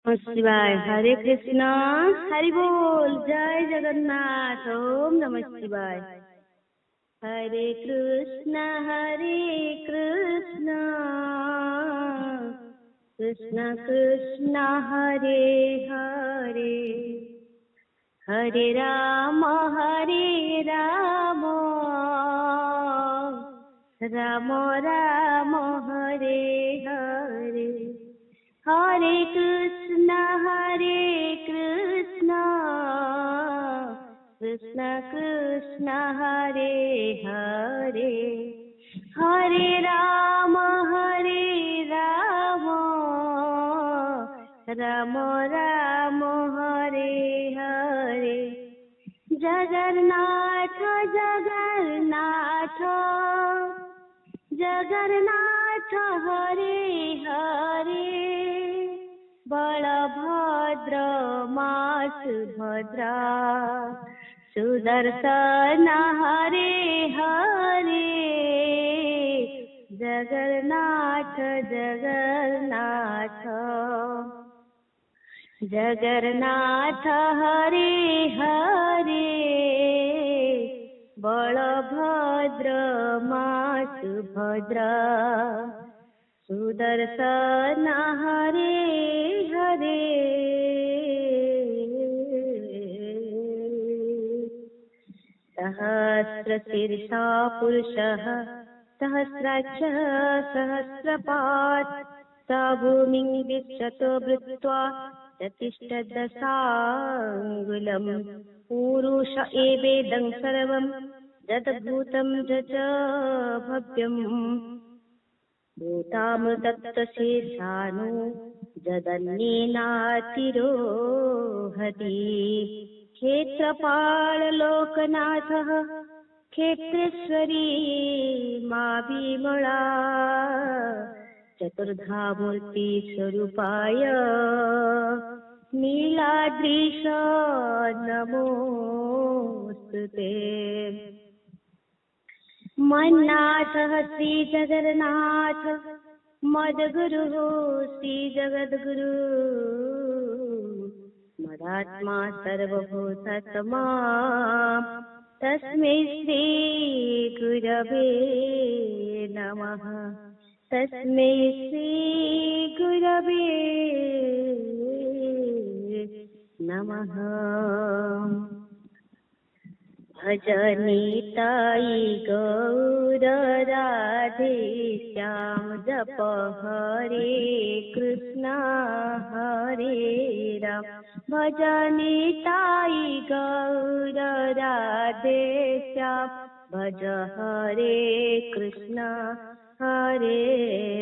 शिवाय। हरे कृष्णा, हरि बोल, जय जगन्नाथ, ओम नमः शिवाय। हरे कृष्णा कृष्ण कृष्ण हरे हरे, हरे राम राम राम हरे हरे, हरे कृष्ण कृष्ण कृष्ण हरे हरे, हरे राम राम राम हरे हरे। जगन्नाथ जगन्नाथ जगन्नाथ हरे हरे, बलभद्र मा सुभद्रा, सुदर्शन हरे हरे, जगन्नाथ जगन्नाथ जगन्नाथ हरे हरे, बलभद्र मा सुभद्रा, सुदर्शन हरे हरे। सहस्रशीर्षा पुरुषः सहस्राक्षः सहस्रपात्, स भूमिं विश्वतो वृत्वा चतिष्ठदशाङ्गुलम्, पुरुष एवेदं सर्वं यद्भूतं च भव्यम्, भूतामृतत्वशेषाणो जदन्येनातिरोहति, क्षेत्रपाललोकनाथः क्षेत्रेश्वरी मा विमला, चतुर्धा मूर्ति स्वरूपाय नीलाद्रीश नमोस्तुते। मन्नाथः श्री जगन्नाथ, मद्गुरुः श्री जगद्गुरु, मदात्मा सर्वभूतात्मा, तस्मै श्री गुरवे नमः, तस्मै श्री गुरवे नमः। भज निताई गौर राधे श्याम, जप हरे कृष्णा हरे राम, भज निताई गौर राधे श्याम, भज हरे कृष्णा हरे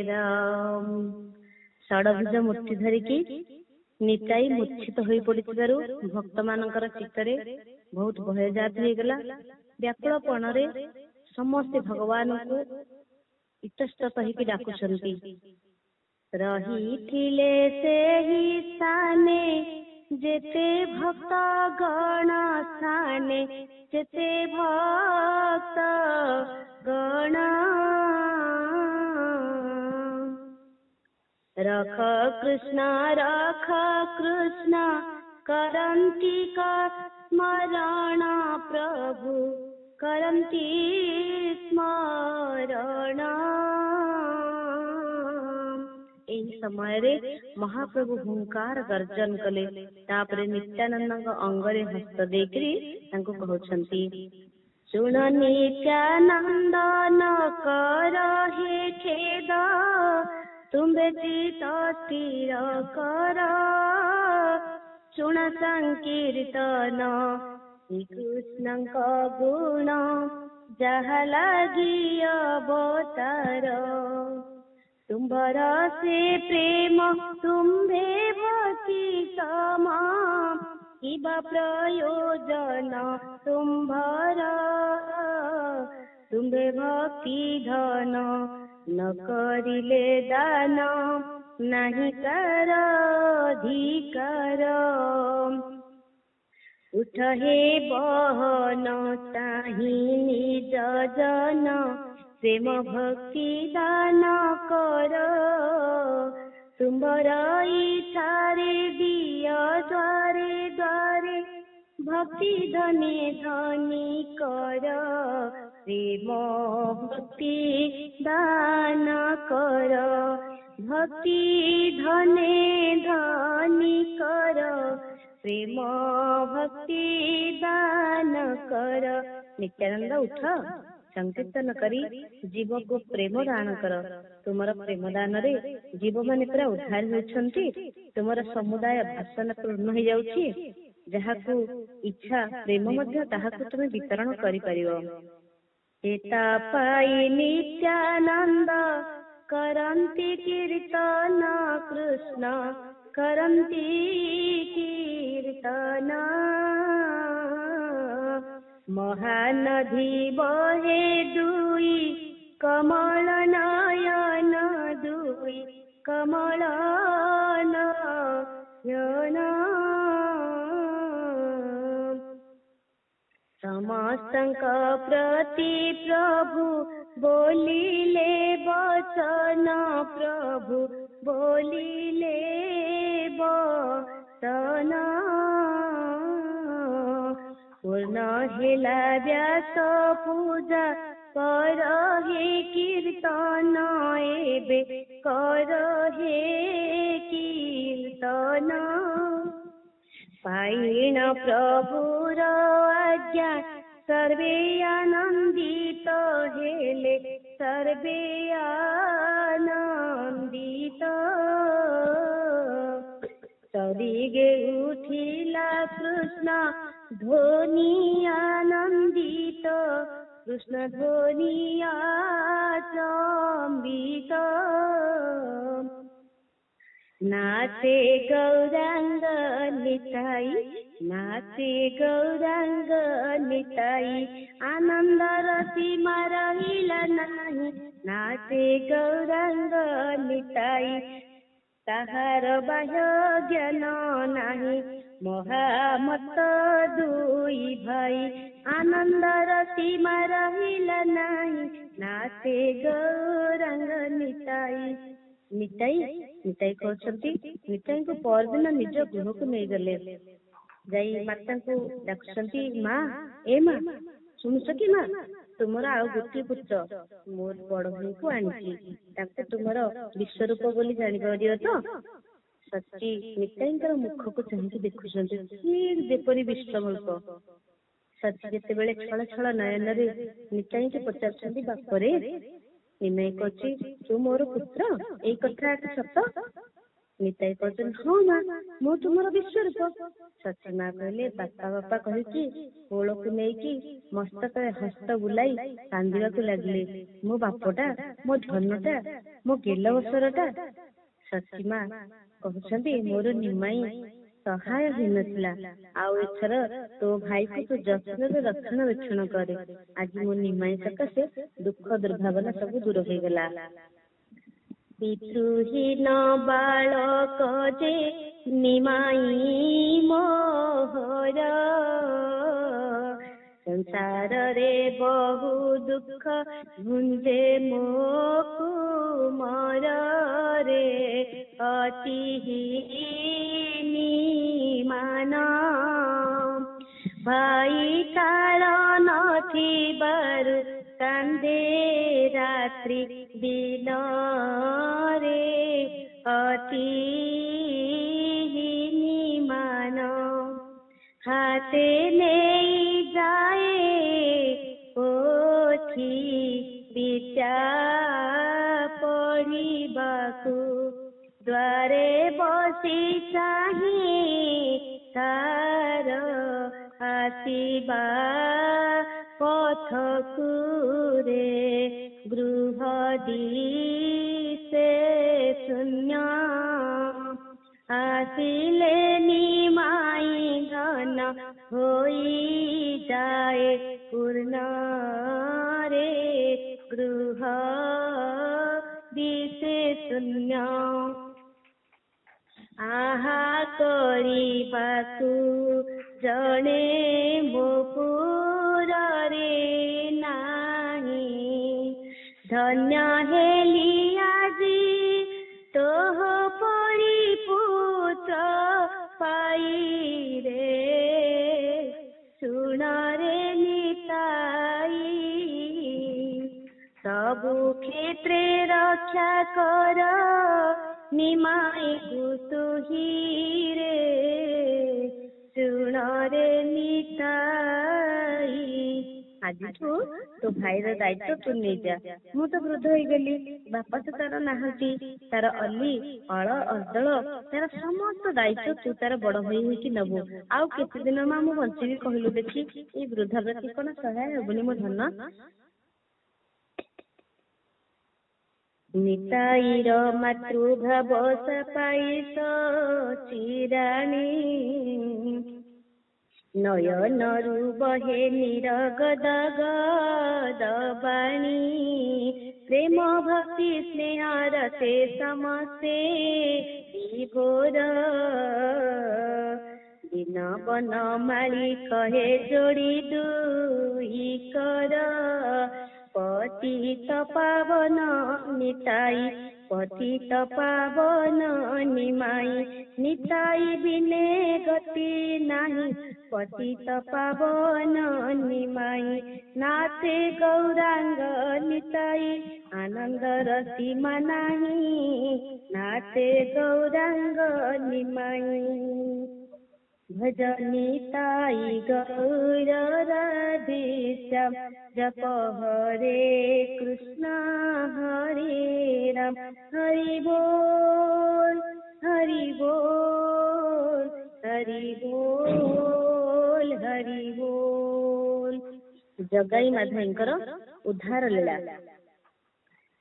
राम। षडभुज मूर्ति धरिकी निताई मूर्छित होई पड़िथिबारु भक्त मानकर चित्तरे बहुत भयजात होईगला। व्याकुलपणरे समस्ते भगवान को इतस्त कहिकी डाकुछंती। रहिथिले सेहि स्थाने जेते भक्त गण स्थाने, जेते भक्त गण, रख कृष्ण करन्ति का स्मरण, प्रभु करन्ति स्मरण। एही समय रे महाप्रभु हुंकार गर्जन कले, तापरे नित्यानंद अंगरे हस्त देकरी तांको कहउछंती, सुन नित्यानंद न कर हे खेद, तुम्बे चित स्थिर कर, सुन संकीर्तन श्रीकृष्णଙ୍କ गुण, जहा लागि अवतार, तुम्भर से प्रेम तुम्भे भक्ति समा, किबा प्रयोजन तुम्भर, तुम्भे भक्ति धन, न करिले दान, नहीं कर अधिकार, उठ हे बहन ताहि निज जन, प्रेम भक्ति दान कर, ତୁମ୍ଭର ଇଚ୍ଛାରେ ଦିଅ ଦ୍ୱାରେ ଦ୍ୱାରେ ଭକ୍ତି ଧନେ ଧନି କର ପ୍ରେମ ଭକ୍ତି ଦାନ କର ଭକ୍ତି ଧନେ ଧନି କର ପ୍ରେମ ଭକ୍ତି ଦାନ କର। ନିତ୍ୟାନନ୍ଦ ଉଠ ସଂକୀର୍ତ୍ତନ କରି ଜୀବକୁ ପ୍ରେମ ଦାନ କର। ତୁମର ପ୍ରେମ ଦାନରେ ଜୀବମାନେ ପୁରା ଉଦ୍ଧାର ହେଉଛନ୍ତି। ତୁମର ସମୁଦାୟ ଭାଷଣ ପୂର୍ଣ୍ଣ ହେଇଯାଉଛି। ଯାହାକୁ ଇଚ୍ଛା ପ୍ରେମ ମଧ୍ୟ ତାହାକୁ ତୁମେ ବିତରଣ କରିପାରିବ। ଚେତା ପାଇ ନିତ୍ୟାନନ୍ଦ କରନ୍ତି କୀର୍ତ୍ତନ କୃଷ୍ଣ କରନ୍ତି କୀର୍ତ୍ତନ ମହାନଦୀ ବହେ ଦୁଇ କମଳ ନୟନ ଦୁଇ କମଳ ନୟନ ସମସ୍ତଙ୍କ ପ୍ରତି ପ୍ରଭୁ ବୋଲିଲେ ବଚନ ପ୍ରଭୁ ବୋଲିଲେ ବଚନ ପୂର୍ଣ୍ଣ ହେଲା ବ୍ୟାସ ପୂଜା କର ହେ କୀର୍ତ୍ତନ ଏବେ କର ହେ କୀର୍ତ୍ତନ ପାଇଣ ପ୍ରଭୁର ଆଜ୍ଞା ସର୍ବେ ଆନନ୍ଦିତ ହେଲେ ସର୍ବେ ଆନନ୍ଦିତ ସରିগে ଉଠିଲା କୃଷ୍ଣ ଧ୍ୱନି ଆନନ୍ଦିତ କୃଷ୍ଣ ଧ୍ୱନି ଆଚମ୍ବିତ नाचे गौरांग निताई नाचे गौरांग निताई आनंदर सीमा रहिला नाही नाचे गौरांग निताई ताहार बाह्य ज्ञान नाही महामत दुई भाई आनंदर सीमा रहिला नाही नाचे गौरांग निताई निताई निताई कहते निताई को परदिन निज गृह को नहीं गले जाई माता को डाकुछंती माँ ए माँ सुनुछ कि माँ तुमर आउ गोटे पुत्र मोर बड़ भाई को आनी तुमर विश्वरूप बोली जानी पारियो तो सच्ची निताई मुख को चाहि देखुछंती ठीक जेपरी विश्वरूप सच्ची जेते बेले छळ छळ नयन रे निताई के पचारछंती बापरे निमाई कहछि तू मोर पुत्र एई कथा सत निताई कहछन हाँ माँ मु तुमर विश्वरूप सची माँ कहले बापा बापा कहिकी कोल को नेकी मस्तक हस्त बुलाई कांदिबाकु लागले मो बापटा मो धनटा मो गेल बसरटा सची माँ कहछंती मोर निमाई सहाय होनथिला आउ एथर तो भाई को तू जत्न रक्षण वेक्षण करे आज मो निमाई सकाशे दुख दुर्भावना सब दूर हो गला पितृहीन बालक जे निमाई मोहर संसार रे बहु दुख भुंजे मो कुमार रे अतिहीनी मान भाई कारण थिबारु कांदे रात्रि दिन रे अतिहीनी मान हाथे नहीं जाए पोथी विद्या पढ़िबाकु द्वारे बसी चाही तार आसीबा पथकु रे गृह दिसे शून्य आसिले निमाई धन होई जाए पूर्ण रे गृह दिसे शून्य आहा करिबाकु जणे मो पुरे नाही धन्य हेली आजी तोह कर निमाई कुतुहीरे ଶୁଣ ରେ ନିତାଇ। ଆଜିଠୁ ତୋ ଭାଇର ଦାୟିତ୍ୱ ତୁ ନେଇଯା। ମୁଁ ତ ବୃଦ୍ଧ ହେଇଗଲି, ବାପା ତ ତାର ନାହାନ୍ତି, ତାର ଅଲି ଅଳ ଅର୍ଦଳ ତାର ସମସ୍ତ ଦାୟିତ୍ୱ ତୁ ତାର ବଡ ଭାଇ ହେଇକି ନବୁ। ଆଉ କେତେ ଦିନ ମା ମୁଁ ବଞ୍ଚିବି କହିଲୁ ଦେଖି? ଏଇ ବୃଦ୍ଧା ପ୍ରତି କଣ ସହାୟ ହେବୁନି ମୋ ଧନ? ନିତାଇର ମାତୃଭାବ ସପାଇସ ଚିରାଣୀ ନୟନରୁ ବହେ ନିରଗଦ ଗଦବାଣୀ ପ୍ରେମ ଭକ୍ତି ସ୍ନେହର ସେ ସମସ୍ତେ ବିଭୋର ଦିନ ବନ ମାଳି କହେ ଯୋଡ଼ି ଦୁଇ କର ପତିତ ପାବନ ନିତାଇ ପତିତ ପାବନ ନିମାଇ ନିତାଇ ବିନେ ଗତି ନାହିଁ ପତିତ ପାବନ ନିମାଇ ନାଥେ ଗୌରାଙ୍ଗ ନିତାଇ ଆନନ୍ଦର ସୀମା ନାହିଁ ନାଥେ ଗୌରାଙ୍ଗ ନିମାଇ ଭଜ ନିତାଇ ଗୌର ରାଧେଶ୍ୟାମ ଜପ ହରେ କୃଷ୍ଣ ହରେ ରାମ ହରି ବୋଲ ହରି ବୋଲ ହରି ବୋଲ ହରି ବୋଲ। ଜଗାଇ ମାଧବଙ୍କର ଉଦ୍ଧାର ଲୀଳା।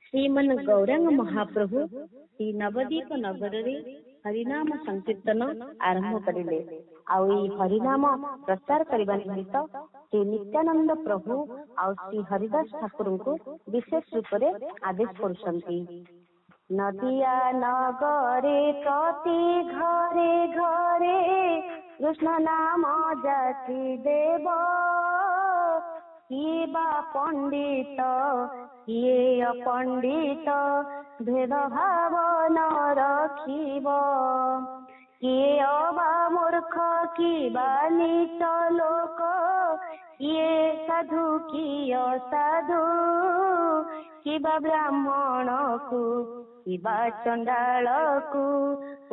ଶ୍ରୀମନ୍ ଗୌରାଙ୍ଗ ମହାପ୍ରଭୁ ଶ୍ରୀ ନବଦ୍ୱୀପ ନଗରରେ ହରିନାମ ସଂକୀର୍ତ୍ତନ ଆରମ୍ଭ କରିଲେ। ଆଉ ଏଇ ହରିନାମ ପ୍ରଚାର କରିବା ନିମିତ୍ତ ଶ୍ରୀ ନିତ୍ୟାନନ୍ଦ ପ୍ରଭୁ ଆଉ ଶ୍ରୀ ହରିଦାସ ଠାକୁରଙ୍କୁ ବିଶେଷ ରୂପରେ ଆଦେଶ କରୁଛନ୍ତି। ନଦିଆ ନଗରେ ପ୍ରତି ଘରେ ଘରେ କୃଷ୍ଣ ନାମ ଜାତି ଦେବ କିଏ ବା ପଣ୍ଡିତ କିଏ ଅପଣ୍ଡିତ ଭେଦ ଭାବ ନ ରଖିବ କିଏ ଅବା ମୂର୍ଖ କିବା ନୀଚ ଲୋକ କିଏ ସାଧୁ କିଏ ଅସାଧୁ କିବା ବ୍ରାହ୍ମଣକୁ କିବା ଚଣ୍ଡାଳକୁ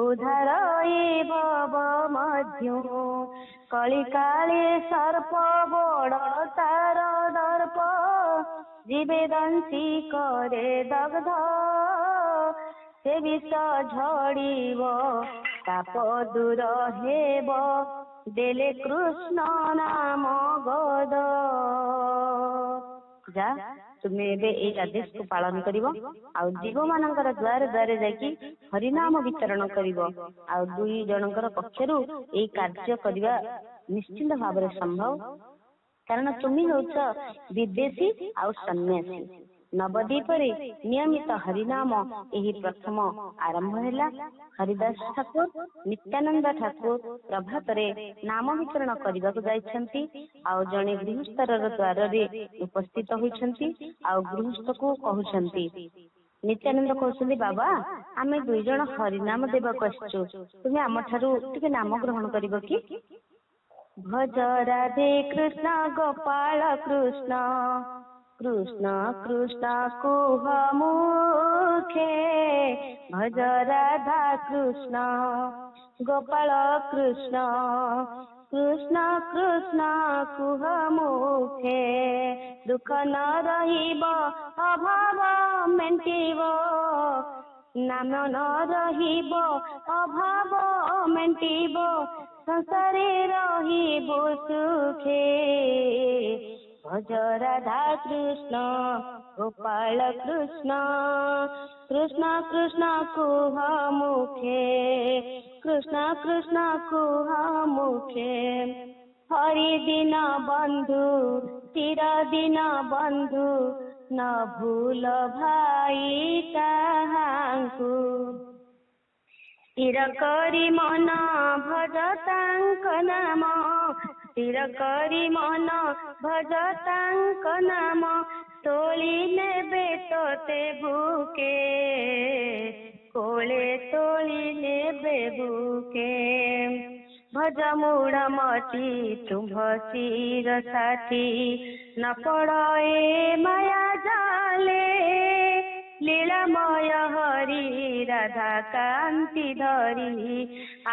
ଉଦ୍ଧାର ଏ ଭବ ମଧ୍ୟ କଳିକାଳେ ସର୍ପ ବଡ଼ ତାର ଦର୍ପ ଯିବେ ଦନ୍ତୀ କରେ ଦଗ୍ଧ ସେ ବିଷ ଝଡ଼ିବ ତାପ ଦୂର ହେବ ଦେଲେ କୃଷ୍ଣ ନାମ ଗଦ। ଯା ତୁମେ ଏବେ ଏଇ ଆଦେଶକୁ ପାଳନ କରିବ ଆଉ ଜୀବ ମାନଙ୍କର ଦ୍ୱାରେ ଦ୍ୱାରେ ଯାଇକି ହରିନାମ ବିତରଣ କରିବ। ଆଉ ଦୁଇ ଜଣଙ୍କର ପକ୍ଷରୁ ଏଇ କାର୍ଯ୍ୟ କରିବା ନିଶ୍ଚିନ୍ତ ଭାବରେ ସମ୍ଭବ, କାରଣ ତୁମେ ହେଉଛ ବିଦେଶୀ ଆଉ ସନ୍ନ୍ୟାସୀ। ନବଦ୍ୱୀପରେ ନିୟମିତ ହରିନାମ ଏହି ପ୍ରଥମ ଆରମ୍ଭ ହେଲା। ହରିଦାସ ଠାକୁର ନିତ୍ୟାନନ୍ଦ ଠାକୁର ପ୍ରଭାତରେ ନାମ ବିତରଣ କରିବାକୁ ଯାଇଛନ୍ତି। ଆଉ ଜଣେ ଗୃହସ୍ଥର ଦ୍ୱାରରେ ଉପସ୍ଥିତ ହୋଇଛନ୍ତି ଆଉ ଗୃହସ୍ଥକୁ କହୁଛନ୍ତି। ନିତ୍ୟାନନ୍ଦ କହୁଛନ୍ତି, ବାବା ଆମେ ଦୁଇ ଜଣ ହରିନାମ ଦେବାକୁ ଆସିଛୁ, ତୁମେ ଆମ ଠାରୁ ଟିକେ ନାମ ଗ୍ରହଣ କରିବ କି? ଭଜ ରାଧେ କୃଷ୍ଣ ଗୋପାଳ କୃଷ୍ଣ କୃଷ୍ଣ କୃଷ୍ଣ କୁହ ମୁଖେ ଭଜ ରାଧା କୃଷ୍ଣ ଗୋପାଳ କୃଷ୍ଣ କୃଷ୍ଣ କୃଷ୍ଣ କୁହ ମୁଖେ ଦୁଃଖ ନ ରହିବ ଅଭାବ ମେଣ୍ଟିବ ନାମ ନ ରହିବ ଅଭାବ ମେଣ୍ଟିବ ସଂସାରେ ରହିବୁ ସୁଖେ ଭଜ ରାଧା କୃଷ୍ଣ ଗୋପାଳ କୃଷ୍ଣ କୃଷ୍ଣ କୃଷ୍ଣ କୁହ ମୁଖେ କୃଷ୍ଣ କୃଷ୍ଣ କୁହ ମୁଖେ ହରି ଦିନ ବନ୍ଧୁ ଚିର ଦିନ ବନ୍ଧୁ ନ ଭୁଲ ଭାଇ ତାହାଙ୍କୁ ସ୍ଥିର କରି ମନ ଭଜ ତାଙ୍କ ନାମ ସ୍ଥିର କରି ମନ ଭଜ ତାଙ୍କ ନାମ ତୋଳି ନେବେ ତୋତେ ବୁକେ କୋଳେ ତୋଳି ନେବେ ବୁକେ ଭଜ ମୂଢ଼ ମତି ତୁମ୍ଭ ଶିର ସାଥୀ ନ ପଡ଼ ଏ ମାୟା ଜାଲେ লীলাময় হরি রাধা কান্তি ধরি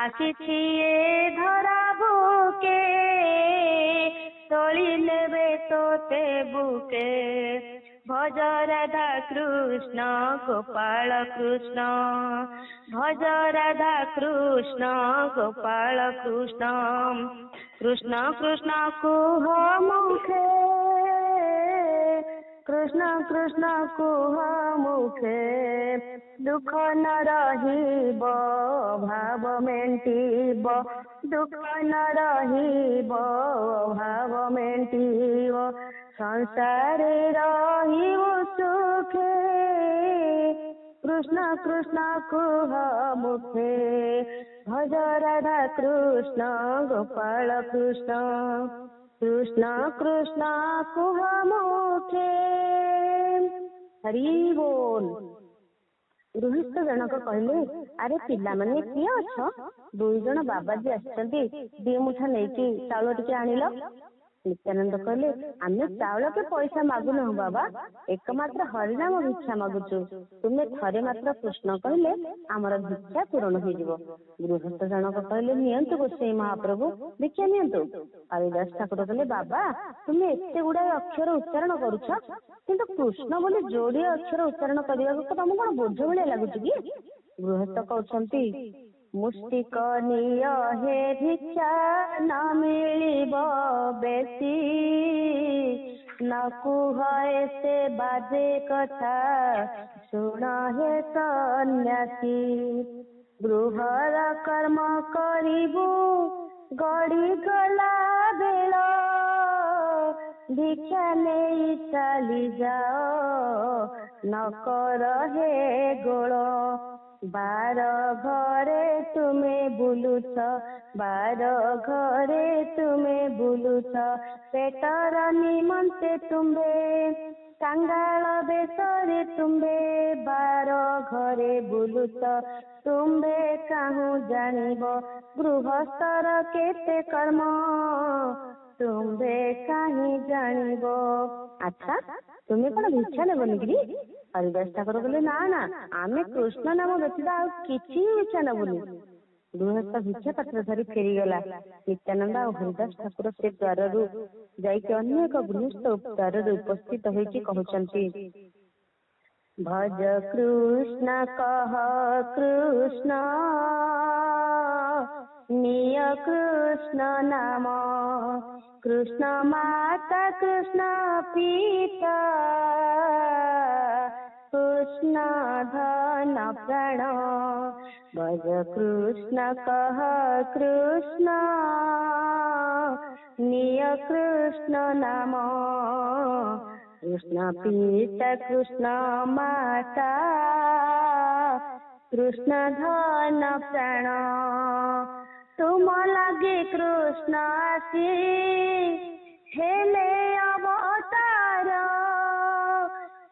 আসিছি এ ধরা বুকে তোলি নেবে তোতে বুকে ভজ রাধা কৃষ্ণ গোপাল কৃষ্ণ ভজ রাধা কৃষ্ণ গোপাল কৃষ্ণ কৃষ্ণ কৃষ্ণ কুহ মুখে কৃষ্ণ কৃষ্ণ কুহ মুখে দুঃখ ন রহিব ভাব মেଣ୍ଟିବ দুঃখ ন রহিব ভাব মেଣ୍ଟିବ সংসারে রহিব সুখে কৃষ্ণ কৃষ্ণ কুহ মুখে ভজ রাধা কৃষ্ণ গোপাল কৃষ্ণ কৃষ্ণ কৃষ্ণ কুহ মুখে। ହରି ବୋଲ। ଗୃହସ୍ଥ ଜଣକ କହିଲେ ଆରେ ପିଲାମାନେ କିଏ ଅଛ? 2 ଜଣ ବାବାଜୀ ଆସିଛନ୍ତି, 2 ମୁଠା ନେଇକି ଚାଉଳ ଟିକେ ଆଣିଲ। ନିତ୍ୟାନନ୍ଦ କହିଲେ ଆମେ ଚାଉଳ କି ପଇସା ମାଗୁନାହୁଁ ବାବା, ଏକମାତ୍ର ହରିନାମ ଭିକ୍ଷା ମାଗୁଛୁ। ତୁମେ ଥରେ ମାତ୍ର କୃଷ୍ଣ କହିଲେ ଆମର ଭିକ୍ଷା ପୂରଣ ହେଇଯିବ। ଗୃହସ୍ଥ ଜଣକ କହିଲେ ନିଅନ୍ତୁ ଗୋସାଇଁ ମହାପ୍ରଭୁ ଭିକ୍ଷା ନିଅନ୍ତୁ। ହରିଦାସ ଠାକୁର କହିଲେ ବାବା ତୁମେ ଏତେ ଗୁଡାଏ ଅକ୍ଷର ଉଚ୍ଚାରଣ କରୁଛ, କିନ୍ତୁ କୃଷ୍ଣ ବୋଲି ଯୋଡ଼ିଏ ଅକ୍ଷର ଉଚ୍ଚାରଣ କରିବାକୁ ତମକୁ କଣ ବୋଝ ଭଳିଆ ଲାଗୁଛି କି? ଗୃହସ୍ଥ କହୁଛନ୍ତି ମୁଷ୍ଟିକ ନିୟ ହେ ଭିକ୍ଷା ନ ମିଳିବ ବେଶୀ ନ କୁହ ସେ ବାଜେ କଥା ଶୁଣ ହେ ସନ୍ନ୍ୟାସୀ ଗୃହର କର୍ମ କରିବୁ ଗଡ଼ି ଗଲା ବେଳ ଭିକ୍ଷା ନେଇ ଚାଲି ଯାଅ ନ କର ହେ ଗୋଳ। 12 ଘରେ ତୁମେ ବୁଲୁଛ 12 ଘରେ ତୁମେ ବୁଲୁଛ ପେଟର ନିମନ୍ତେ ତୁମ୍ଭେ କାଙ୍ଗାଳ ବେଶରେ ତୁମ୍ଭେ 12 ଘରେ ବୁଲୁଛ ତୁମ୍ଭେ କାହୁଁ ଜାଣିବ ଗୃହସ୍ଥର କେତେ କର୍ମ ତୁମ୍ଭେ କାହିଁ ଜାଣିବ। ଆଚ୍ଛା ତୁମେ କଣ ଭିକ୍ଷା ନେବନି କି? ହରିଦାସ ଠାକୁର କହିଲେ ନା ନା ଆମେ କୃଷ୍ଣ ନାମ ବ୍ୟତୀତ ଆଉ କିଛି ଭିକ୍ଷା ନେବୁନି। ଗୃହସ୍ଥ ଭିକ୍ଷା ପତ୍ର ଧରି ଫେରିଗଲା। ନିତ୍ୟାନନ୍ଦ ଆଉ ହରିଦାସ ଠାକୁର ସେ ଦ୍ୱାରରୁ ଯାଇକି ଅନ୍ୟ ଏକ ଗୃହସ୍ଥ ଦ୍ୱାରରେ ଉପସ୍ଥିତ ହୋଇକି କହୁଛନ୍ତି ଭଜ କୃଷ୍ଣ କହ କୃଷ୍ଣ ନିୟ କୃଷ୍ଣ ନାମ କୃଷ୍ଣ ମାତା କୃଷ୍ଣ ପିତା কৃষ্ণ ধন প্রাণ ভজ কৃষ্ণ কহ কৃষ্ণ নিয় কৃষ্ণ নাম কৃষ্ণ পিতা কৃষ্ণ মাতা কৃষ্ণ ধন প্রাণ তুম লাগে কৃষ্ণ আসি হেলে অবতার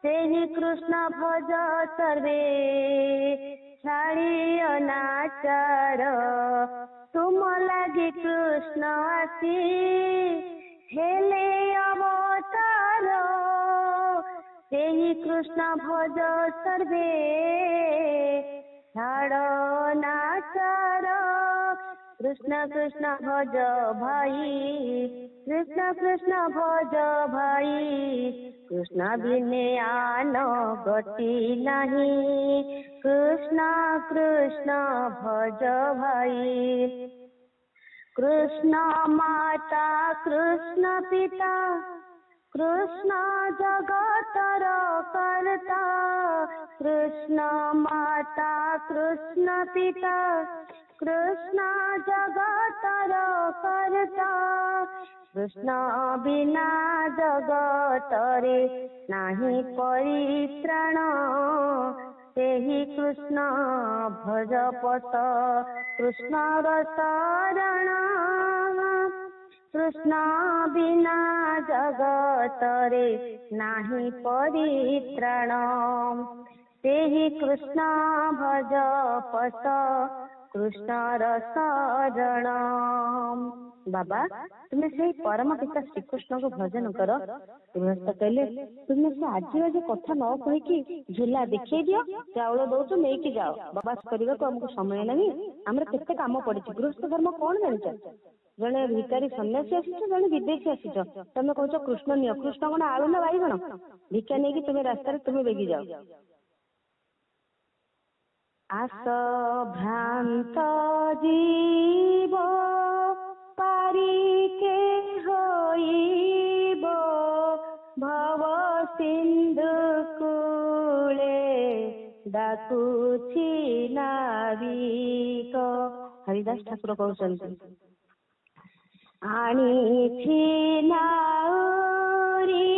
ସେହି କୃଷ୍ଣ ଭଜ ସର୍ବେ ଛାଡ଼ି ଅନାଚାର ତୁମ ଲାଗି କୃଷ୍ଣ ଆସି ହେଲେ ଅବତାର ସେହି କୃଷ୍ଣ ଭଜ ସର୍ବେ ଛାଡ଼ ଅନାଚାର কৃষ্ণ কৃষ্ণ ভজ ভাই কৃষ্ণ কৃষ্ণ ভজ ভাই কৃষ্ণ বিনে আন গতি নাহি কৃষ্ণ কৃষ্ণ ভজ ভাই কৃষ্ণ মাতা কৃষ্ণ পিতা কৃষ্ণ জগতর কর্তা কৃষ্ণ মাতা কৃষ্ণ পিতা কৃষ্ণ জগতর কর্তা কৃষ্ণ বিনা জগতরে নাহি পরিত্রাণ ସେହି କୃଷ୍ଣ ଭଜ ପଥ କୃଷ୍ଣର ଶରଣ କୃଷ୍ଣ ବିନା ଜଗତରେ ନାହିଁ ପରିତ୍ରାଣ ସେହି କୃଷ୍ଣ ଭଜ ପଥ କୃଷ୍ଣର ଶରଣ। ବାବା ତୁମେ ସେଇ ପରମ ପିତା ଶ୍ରୀକୃଷ୍ଣଙ୍କୁ ଭଜନ କର। ଗୃହସ୍ଥ କହିଲେ ତୁମେ ସେ ଆଜି କଥା ନ କହିକି ଝୁଲା ଦେଖେଇ ଦିଅ, ଚାଉଳ ଦଉଛୁ ନେଇକି ଯାଅ, ବାବାସ କରିବାକୁ ଆମକୁ ସମୟ ନାହିଁ, ଆମର କେତେ କାମ ପଡିଛି। ଗୃହସ୍ଥ ଧର୍ମ କଣ ଜାଣିଛ? ଜଣେ ଭିକାରୀ ସନ୍ନ୍ୟାସୀ ଆସିଛ, ଜଣେ ବିଦେଶୀ ଆସିଛ, ତମେ କହୁଛ କୃଷ୍ଣ ନିଅ। କୃଷ୍ଣ କଣ ଆଳୁ ନା ବାଇଗଣ? ଭିକ୍ଷା ନେଇକି ତୁମେ ରାସ୍ତାରେ ତୁମେ ବେଗି ଯାଅ। ଆସ ଭ୍ରାନ୍ତ ଜୀବ ପାରିକେ ହୋଇବ, ଭବ ସିନ୍ଧୁ କୂଳେ ଡାକୁଛି ନାବିକ। ହରିଦାସ ଠାକୁର କହୁଛନ୍ତି ଆଣିଛି ନାଉରି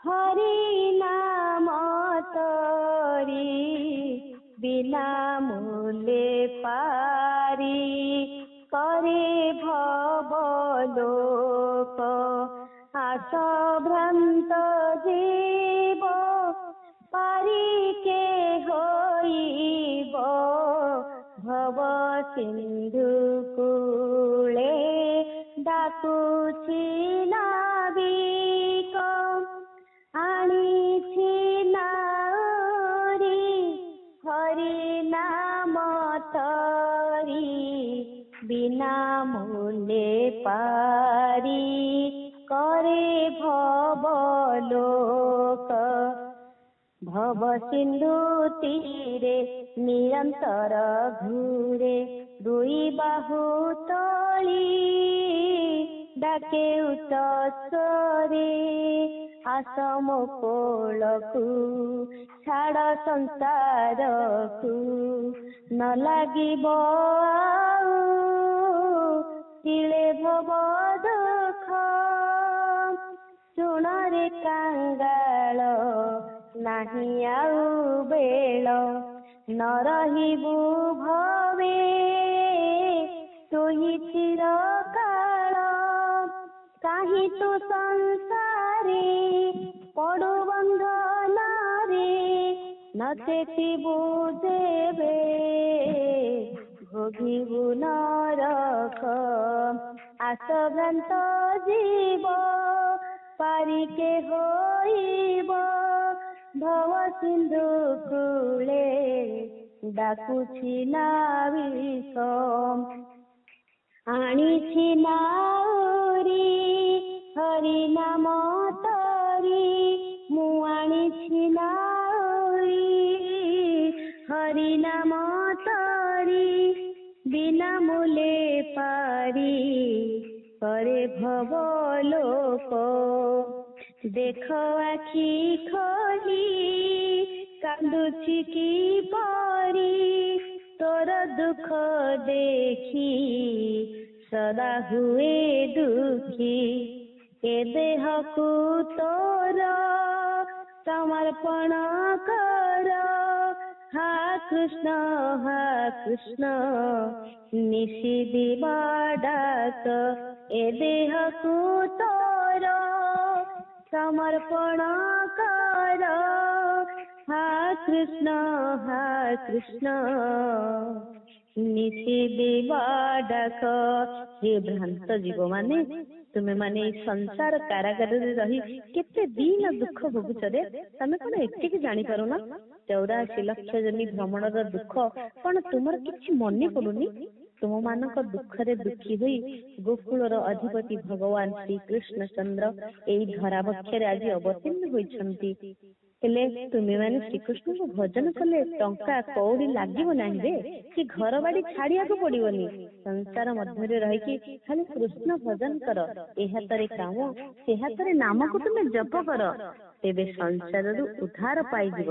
ହରି ନାମ ତରି, ବିନା ମୂଲ୍ୟେ ପାରି করে ভব লোক। আস ভ্রান্ত জীব পারিকে হইব, ভব সিন্ধু কূলে ডাকুছি নাবিক। আনিছি নাউরি হরি নাম তরি, বিনা মূল্যে পারি করে ভব লোক। ভব সিন্ধু তীরে নিরন্তর ঘুরে, দুই বাহু তলি ডাকে উচ্চস্বরে। আস ମୋ କୋଳକୁ ଛାଡ଼ ସଂସାରକୁ, ନ ଲାଗିବ ଆଉ ତିଳେ ଭବ ଦୁଃଖ। ଶୁଣରେ କାଙ୍ଗାଳ ନାହିଁ ଆଉ ବେଳ, ନ ରହିବୁ ଭବେ ତୁହି ଚିରକାଳ। କାହିଁ ତୁ ସଂସାରେ ପଡୁ ବନ୍ଧନରେ, ନଚେତିବୁ ଯେବେ ভোগিবু নরক। আস ভ্রান্ত জীব পারিকে হইব, ভব সিন্ধু কূলে ডাকুছি নাবিক। আনিছি নাউরি হরি নাম তরি, মু আনিছি নাউরি হরি নাম তরি, বিনা মূল্যে পারি করে ভব লোক। দেখ আখি খোলি কান্দুছি কি পরি, তোর দুঃখ দেখি সদা হুয়ে দুঃখী। এ দেহকু তোর সমর্পণ কর, হা কৃষ্ণ হা কৃষ্ণ নিশি দিবা ডাক। এ দেহকু তোর সমর্পণ কর, হা কৃষ্ণ হা কৃষ্ণ নিশি দিবা ডাক। হে ভ্রান্ত জীব ମାନେ, ତୁମେ ମାନେ ଏଇ ସଂସାର କାରାଗାରରେ ରହି କେତେ ଦିନ ଦୁଃଖ ଭୋଗୁଛ ରେ। ତମେ କଣ ଏତିକି ଜାଣିପାରୁନ? 84 ଲକ୍ଷ ଜମି ଭ୍ରମଣର ଦୁଃଖ କଣ ତୁମର କିଛି ମନେ ପଡୁନି? ତୁମମାନଙ୍କ ଦୁଃଖରେ ଦୁଃଖୀ ହୋଇ ଗୋକୁଳର ଅଧିପତି ଭଗବାନ ଶ୍ରୀକୃଷ୍ଣଚନ୍ଦ୍ର ଏଇ ଧରାବକ୍ଷରେ ଆଜି ଅବତୀର୍ଣ୍ଣ ହୋଇଛନ୍ତି। ହେଲେ ତୁମେମାନେ ଶ୍ରୀକୃଷ୍ଣଙ୍କୁ ଭଜନ କଲେ ଟଙ୍କା କଉଡ଼ି ଲାଗିବ ନାହିଁ ରେ, କି ଘର ବାଡି ଛାଡିବାକୁ ପଡିବନି। ସଂସାର ମଧ୍ୟରେ ରହିକି ଖାଲି କୃଷ୍ଣ ଭଜନ କର। ଏ ହାତରେ କାମ ସେ ହାତରେ ନାମକୁ ତୁମେ ଜପ କର, ତେବେ ସଂସାରରୁ ଉଦ୍ଧାର ପାଇଯିବ।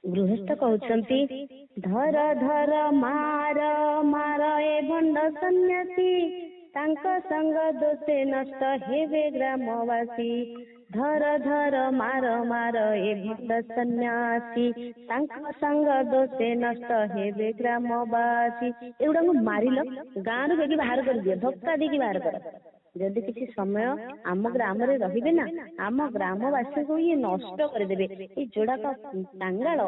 ଗୃହସ୍ଥ କହୁଛନ୍ତି ଧର ଧର ମାର ମାର ଏ ଭଣ୍ଡ ସନ୍ନ୍ୟାସୀ, ତାଙ୍କ ସଙ୍ଗ ଦୋଷେ ନଷ୍ଟ ହେବେ ଗ୍ରାମବାସୀ। ଧର ଧର ମାର ମାର ଏ ଭଣ୍ଡ ସନ୍ନ୍ୟାସୀ, ତାଙ୍କ ସଙ୍ଗ ଦୋଷେ ନଷ୍ଟ ହେବେ ଗ୍ରାମବାସୀ। ଏଗୁଡାକୁ ମାରିଲ, ଗାଁରୁ ବେଗି ବାହାର କରିଦିଅ, ଧକ୍କା ଦେଇକି ବାହାର କର। ଯଦି କିଛି ସମୟ ଆମ ଗ୍ରାମରେ ରହିବେ ନା, ଆମ ଗ୍ରାମବାସୀଙ୍କୁ ଇଏ ନଷ୍ଟ କରିଦେବେ। ଏଇ ଯୋଡ଼ାକ କାଙ୍ଗାଳ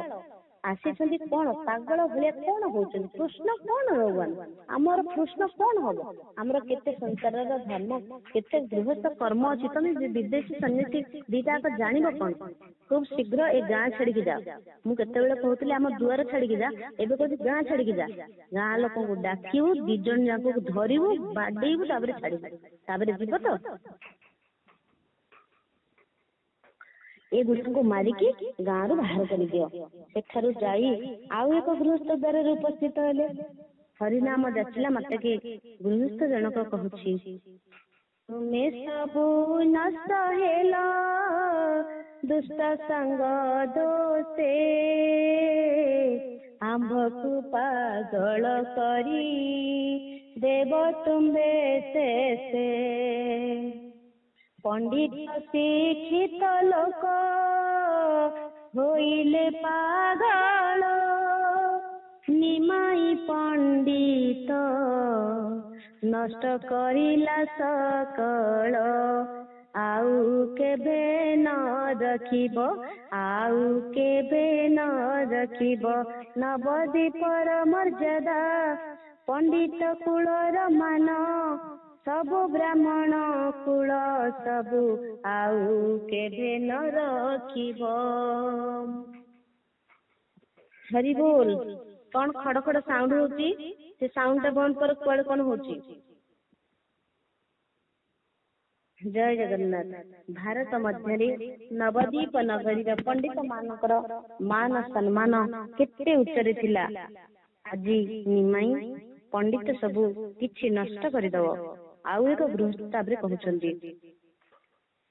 ଆସିଛନ୍ତି କଣ ପାଗଳ ଭଳିଆ କଣ ହଉଛନ୍ତି? କୃଷ୍ଣ କଣ ଭଗବାନ? ଆମର କୃଷ୍ଣ କଣ ହବ? ଆମର କେତେ ସଂସାରର ଧର୍ମ, କେତେ ଗୃହସ୍ଥ କର୍ମ ଅଛି। ତମେ ବିଦେଶୀ ସନ୍ନ୍ୟାସୀ ଦିଟା ଯାକ ଜାଣିବ କଣ? ଖୁବ ଶୀଘ୍ର ଏ ଗାଁ ଛାଡିକି ଯା। ମୁଁ କେତେବେଳେ କହୁଥିଲି ଆମ ଦୁଆର ଛାଡିକି ଯା, ଏବେ କହୁଛି ଗାଁ ଛାଡିକି ଯା। ଗାଁ ଲୋକଙ୍କୁ ଡାକିବୁ, 2 ଜଣ ଯାଙ୍କୁ ଧରିବୁ, ବାଡେଇବୁ, ତାପରେ ଛାଡିବୁ। ତାପରେ ଯିବ ତ? ଏଗୁଡିକୁ ମାରିକି ଗାଁରୁ ବାହାର କରିଦିଅ। ସେଠାରୁ ଯାଇ ଆଉ ଏକ ଗୃହସ୍ଥ ଦ୍ୱାରରେ ଉପସ୍ଥିତ ହେଲେ। ହରିନାମ ଯାଚିଲା ମାତ୍ରକେ ଗୃହସ୍ଥ ଜଣକ କହୁଛି, ତୁମେ ସବୁ ନଷ୍ଟ ହେଲ ଦୁଷ୍ଟ ସଙ୍ଗ ଦୋଷେ, ଆମ୍ଭକୁ ପାଗଳ କରି ଦେବ ତୁମ୍ଭେ ଶେଷେ। ପଣ୍ଡିତ ଶିକ୍ଷିତ ଲୋକ ହୋଇଲେ ପାଗଳ, ନିମାଇ ପଣ୍ଡିତ ନଷ୍ଟ କରିଲା ସକଳ। ଆଉ କେବେ ନ ରଖିବ, ଆଉ କେବେ ନ ରଖିବ ନବଦ୍ୱୀପର ମର୍ଯ୍ୟାଦା। ପଣ୍ଡିତ କୁଳର ମାନ, ସବୁ ବ୍ରାହ୍ମଣ କୁଳ ସବୁ, ଆଉ କେବେ ନ ରଖିବ। ହରି ବୋଲ। କଣ ଖଡ ଖଡ ସାଉଣ୍ଡ ହଉଛି? ସେ ସାଉଣ୍ଡ ଟା ବନ୍ଦ କର। କୁଆଡେ କଣ ହଉଛି? ଜୟ ଜଗନ୍ନାଥ। ଭାରତ ମଧ୍ୟରେ ନବଦ୍ୱୀପ ନଗରୀର ପଣ୍ଡିତ ମାନଙ୍କର ମାନ ସମ୍ମାନ କେତେ ଉଚ୍ଚରେ ଥିଲା। ଆଜି ନିମାଇ ପଣ୍ଡିତ ସବୁ କିଛି ନଷ୍ଟ କରିଦବ। ଆଉ ଏକ ଗୃହସ୍ଥ ତାପରେ କହୁଛନ୍ତି,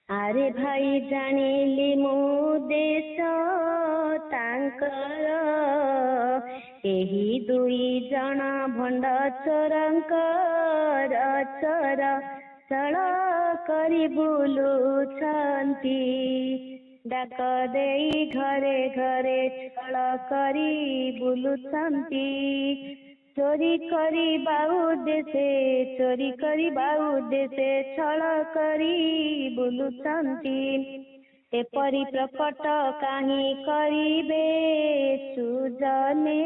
ଆରେ ଭାଇ ଜାଣିଲି ମୁଁ ଦେଶ ତାଙ୍କର, ଏହି 2 ଜଣ ଭଣ୍ଡ ଚୋରଙ୍କର ଚୋର ଚଳ କରି ବୁଲୁଛନ୍ତି। ଡାକ ଦେଇ ଘରେ ଘରେ ଛଳ କରି ବୁଲୁଛନ୍ତି। ଚୋରି କରିବା ଉଦ୍ଦେଶ୍ୟ, ଚୋରି କରିବା ଉଦ୍ଦେଶ୍ୟ ଛଳ କରି ବୁଲୁଛନ୍ତି। ଏପରି ପ୍ରକଟ କାହିଁ କରିବେ ସୁଜନେ,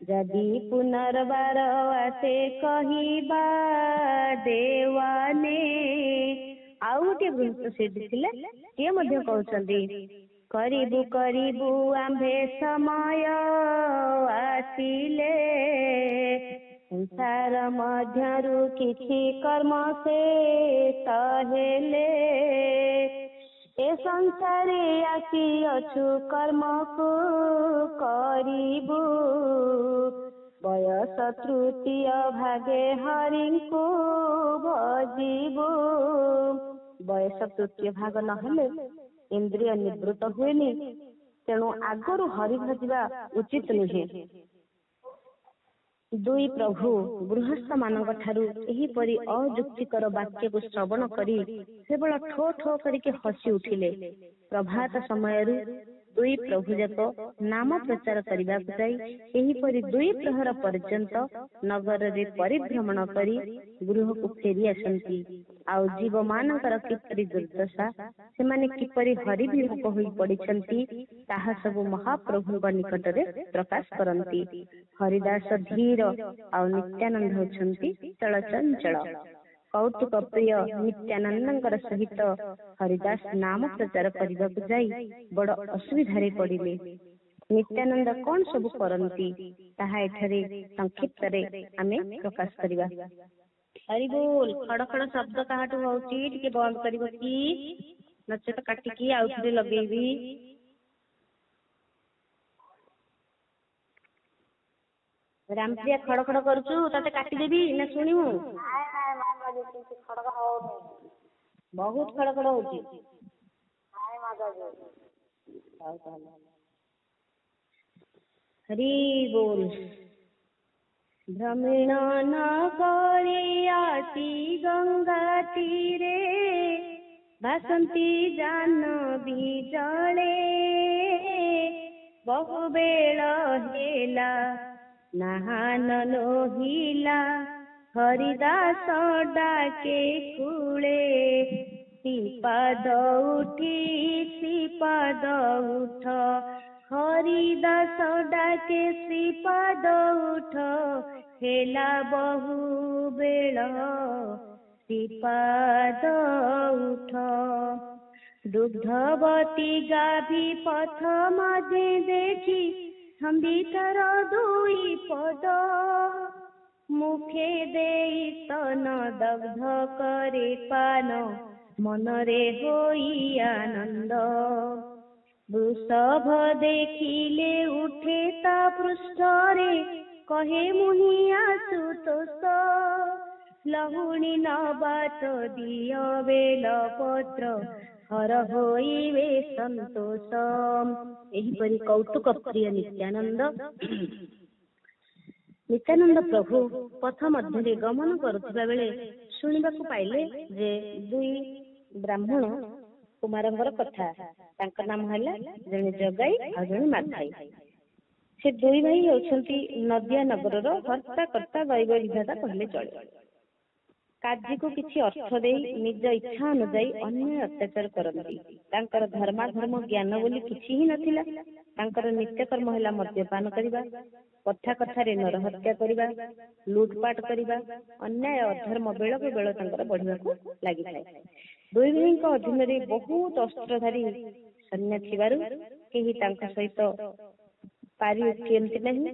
ଯଦି ପୁନର୍ବାର ଆସେ କହିବା ଦେୱାନେ। ଆଉ ଗୋଟିଏ ଗୃହସ୍ଥ ସେଠି ଥିଲେ, ସିଏ ମଧ୍ୟ କହୁଛନ୍ତି, କରିବୁ କରିବୁ ଆମ୍ଭେ ସମୟ ଆସିଲେ, ସଂସାର ମଧ୍ୟରୁ କିଛି କର୍ମ ଶେଷ ହେଲେ। ଏ ସଂସାରେ ଆସିଅଛୁ କର୍ମକୁ କରିବୁ, ବୟସ ତୃତୀୟ ଭାଗେ ହରିଙ୍କୁ ଭଜିବୁ। ବୟସ ତୃତୀୟ ଭାଗ ନହେଲେ ଇନ୍ଦ୍ରିୟ ନିବୃତ୍ତ ହୁଏନି, ତେଣୁ ଆଗରୁ ହରି ଭଜିବା ଉଚିତ ନୁହେଁ। 2 ପ୍ରଭୁ ଗୃହସ୍ଥ ମାନଙ୍କ ଠାରୁ ଏହିପରି ଅଯୁକ୍ତିକର ବାକ୍ୟକୁ ଶ୍ରବଣ କରି କେବଳ ଠୋ ଠୋ କରିକି ହସି ଉଠିଲେ। ପ୍ରଭାତ ସମୟରୁ 2 ପ୍ରଭୁ ଯାକ ନାମ ପ୍ରଚାର କରିବାକୁ ଯାଇ ଏହିପରି 2 ପ୍ରହର ପର୍ଯ୍ୟନ୍ତ ନଗରରେ ପରିଭ୍ରମଣ କରି ଗୃହକୁ ଫେରି ଆସନ୍ତି। ଆଉ ଜୀବ ମାନଙ୍କର କିପରି ଦୁର୍ଦ୍ଦଶା, ସେମାନେ କିପରି ହରିବିମୁଖ ହୋଇ ପଡିଛନ୍ତି, ତାହା ସବୁ ମହାପ୍ରଭୁଙ୍କ ନିକଟରେ ପ୍ରକାଶ କରନ୍ତି। ହରିଦାସ ଧୀର ଆଉ ନିତ୍ୟାନନ୍ଦ ହେଉଛନ୍ତି ଚଳଚଞ୍ଚଳ। କୌତୁକ ପ୍ରିୟ ନିତ୍ୟାନନ୍ଦଙ୍କର ସହିତ ହରିଦାସ ନାମ ପ୍ରଚାର କରିବାକୁ ଯାଇ ବଡ ଅସୁବିଧାରେ ପଡିଲେ। ନିତ୍ୟାନନ୍ଦ କଣ ସବୁ କରନ୍ତି ତାହା ଏଠାରେ ସଂକ୍ଷିପ୍ତରେ ଆମେ ପ୍ରକାଶ କରିବା। ହରି ବୋଲ। ଖଡ ଖଡ ଶବ୍ଦ କାହାଠୁ ହଉଛି ଟିକେ ବନ୍ଦ କରିବ କି? ନଚେତ କାଟିକି ଆଉ ଥରେ ଲଗେଇବି। ରାମପ୍ରିୟା ଖଡ ଖଡ କରୁଛୁ, ତତେ କାଟିଦେବି ନା ଶୁଣିବୁ? ବହୁତ ଖଡ ଖଡ ହଉଛି। ହରି ବୋଲ। ଭ୍ରମଣ ନ କରି ଆସି ଗଙ୍ଗା ତୀରେ, ଭାସନ୍ତି ଜାହ୍ନବୀ ଜଳେ। ବହୁ ବେଳ ହେଲା ନାହାନ ଲୋହିଲା, ହରିଦାସ ଡାକେ କୂଳେ। ଶ୍ରୀପାଦ ଉଠି ଶ୍ରୀପାଦ ଉଠ, हरिदास डाके श्रीपाद उठ हेला बहु बेल श्रीपाद उठ दुग्धवती गाभी पथ मध्य देखी सम्बितर दुई पद मुखे देई स्तन दग्ध करे पान मनरे होई आनंद वृषभ देखिले उठे ता पृष्ठरे कहे मुहि आशुतोष लहुणी नबात दिय बेल पत्र हर होइबे संतोष। एहिपरि कौतुक प्रिय नित्यानंद प्रभु पथ मध्य गमन करुवा बेले शुणिबाकु पाइले जे दुई ब्राह्मण कुमारंगर कथा तांकर नाम है जने जगाई और जने माथाई। से दुई भाई होछंती नदिया नगर हर्ता कर्ता दैव विधाता कहले चले। कार्य को किसी अर्थ दे निज इच्छा अनुजाई अन्य अत्याचार करती। तांकर धर्माधर्म ज्ञान बोली किछि ही नथिला। तांकर नित्य कर्म है मद्यपान करिबा, कथा कथारे नरहत्या करिबा, लूटपाट करिबा, अन्याय अधर्म बेल को बेल तांकर बढ़िबाकू लागि थाए। दुई भाई अधीन रे बहुत अस्त्रधारी सैन्य थिबारु केही तांका सहित पारी उठियंती नहीं।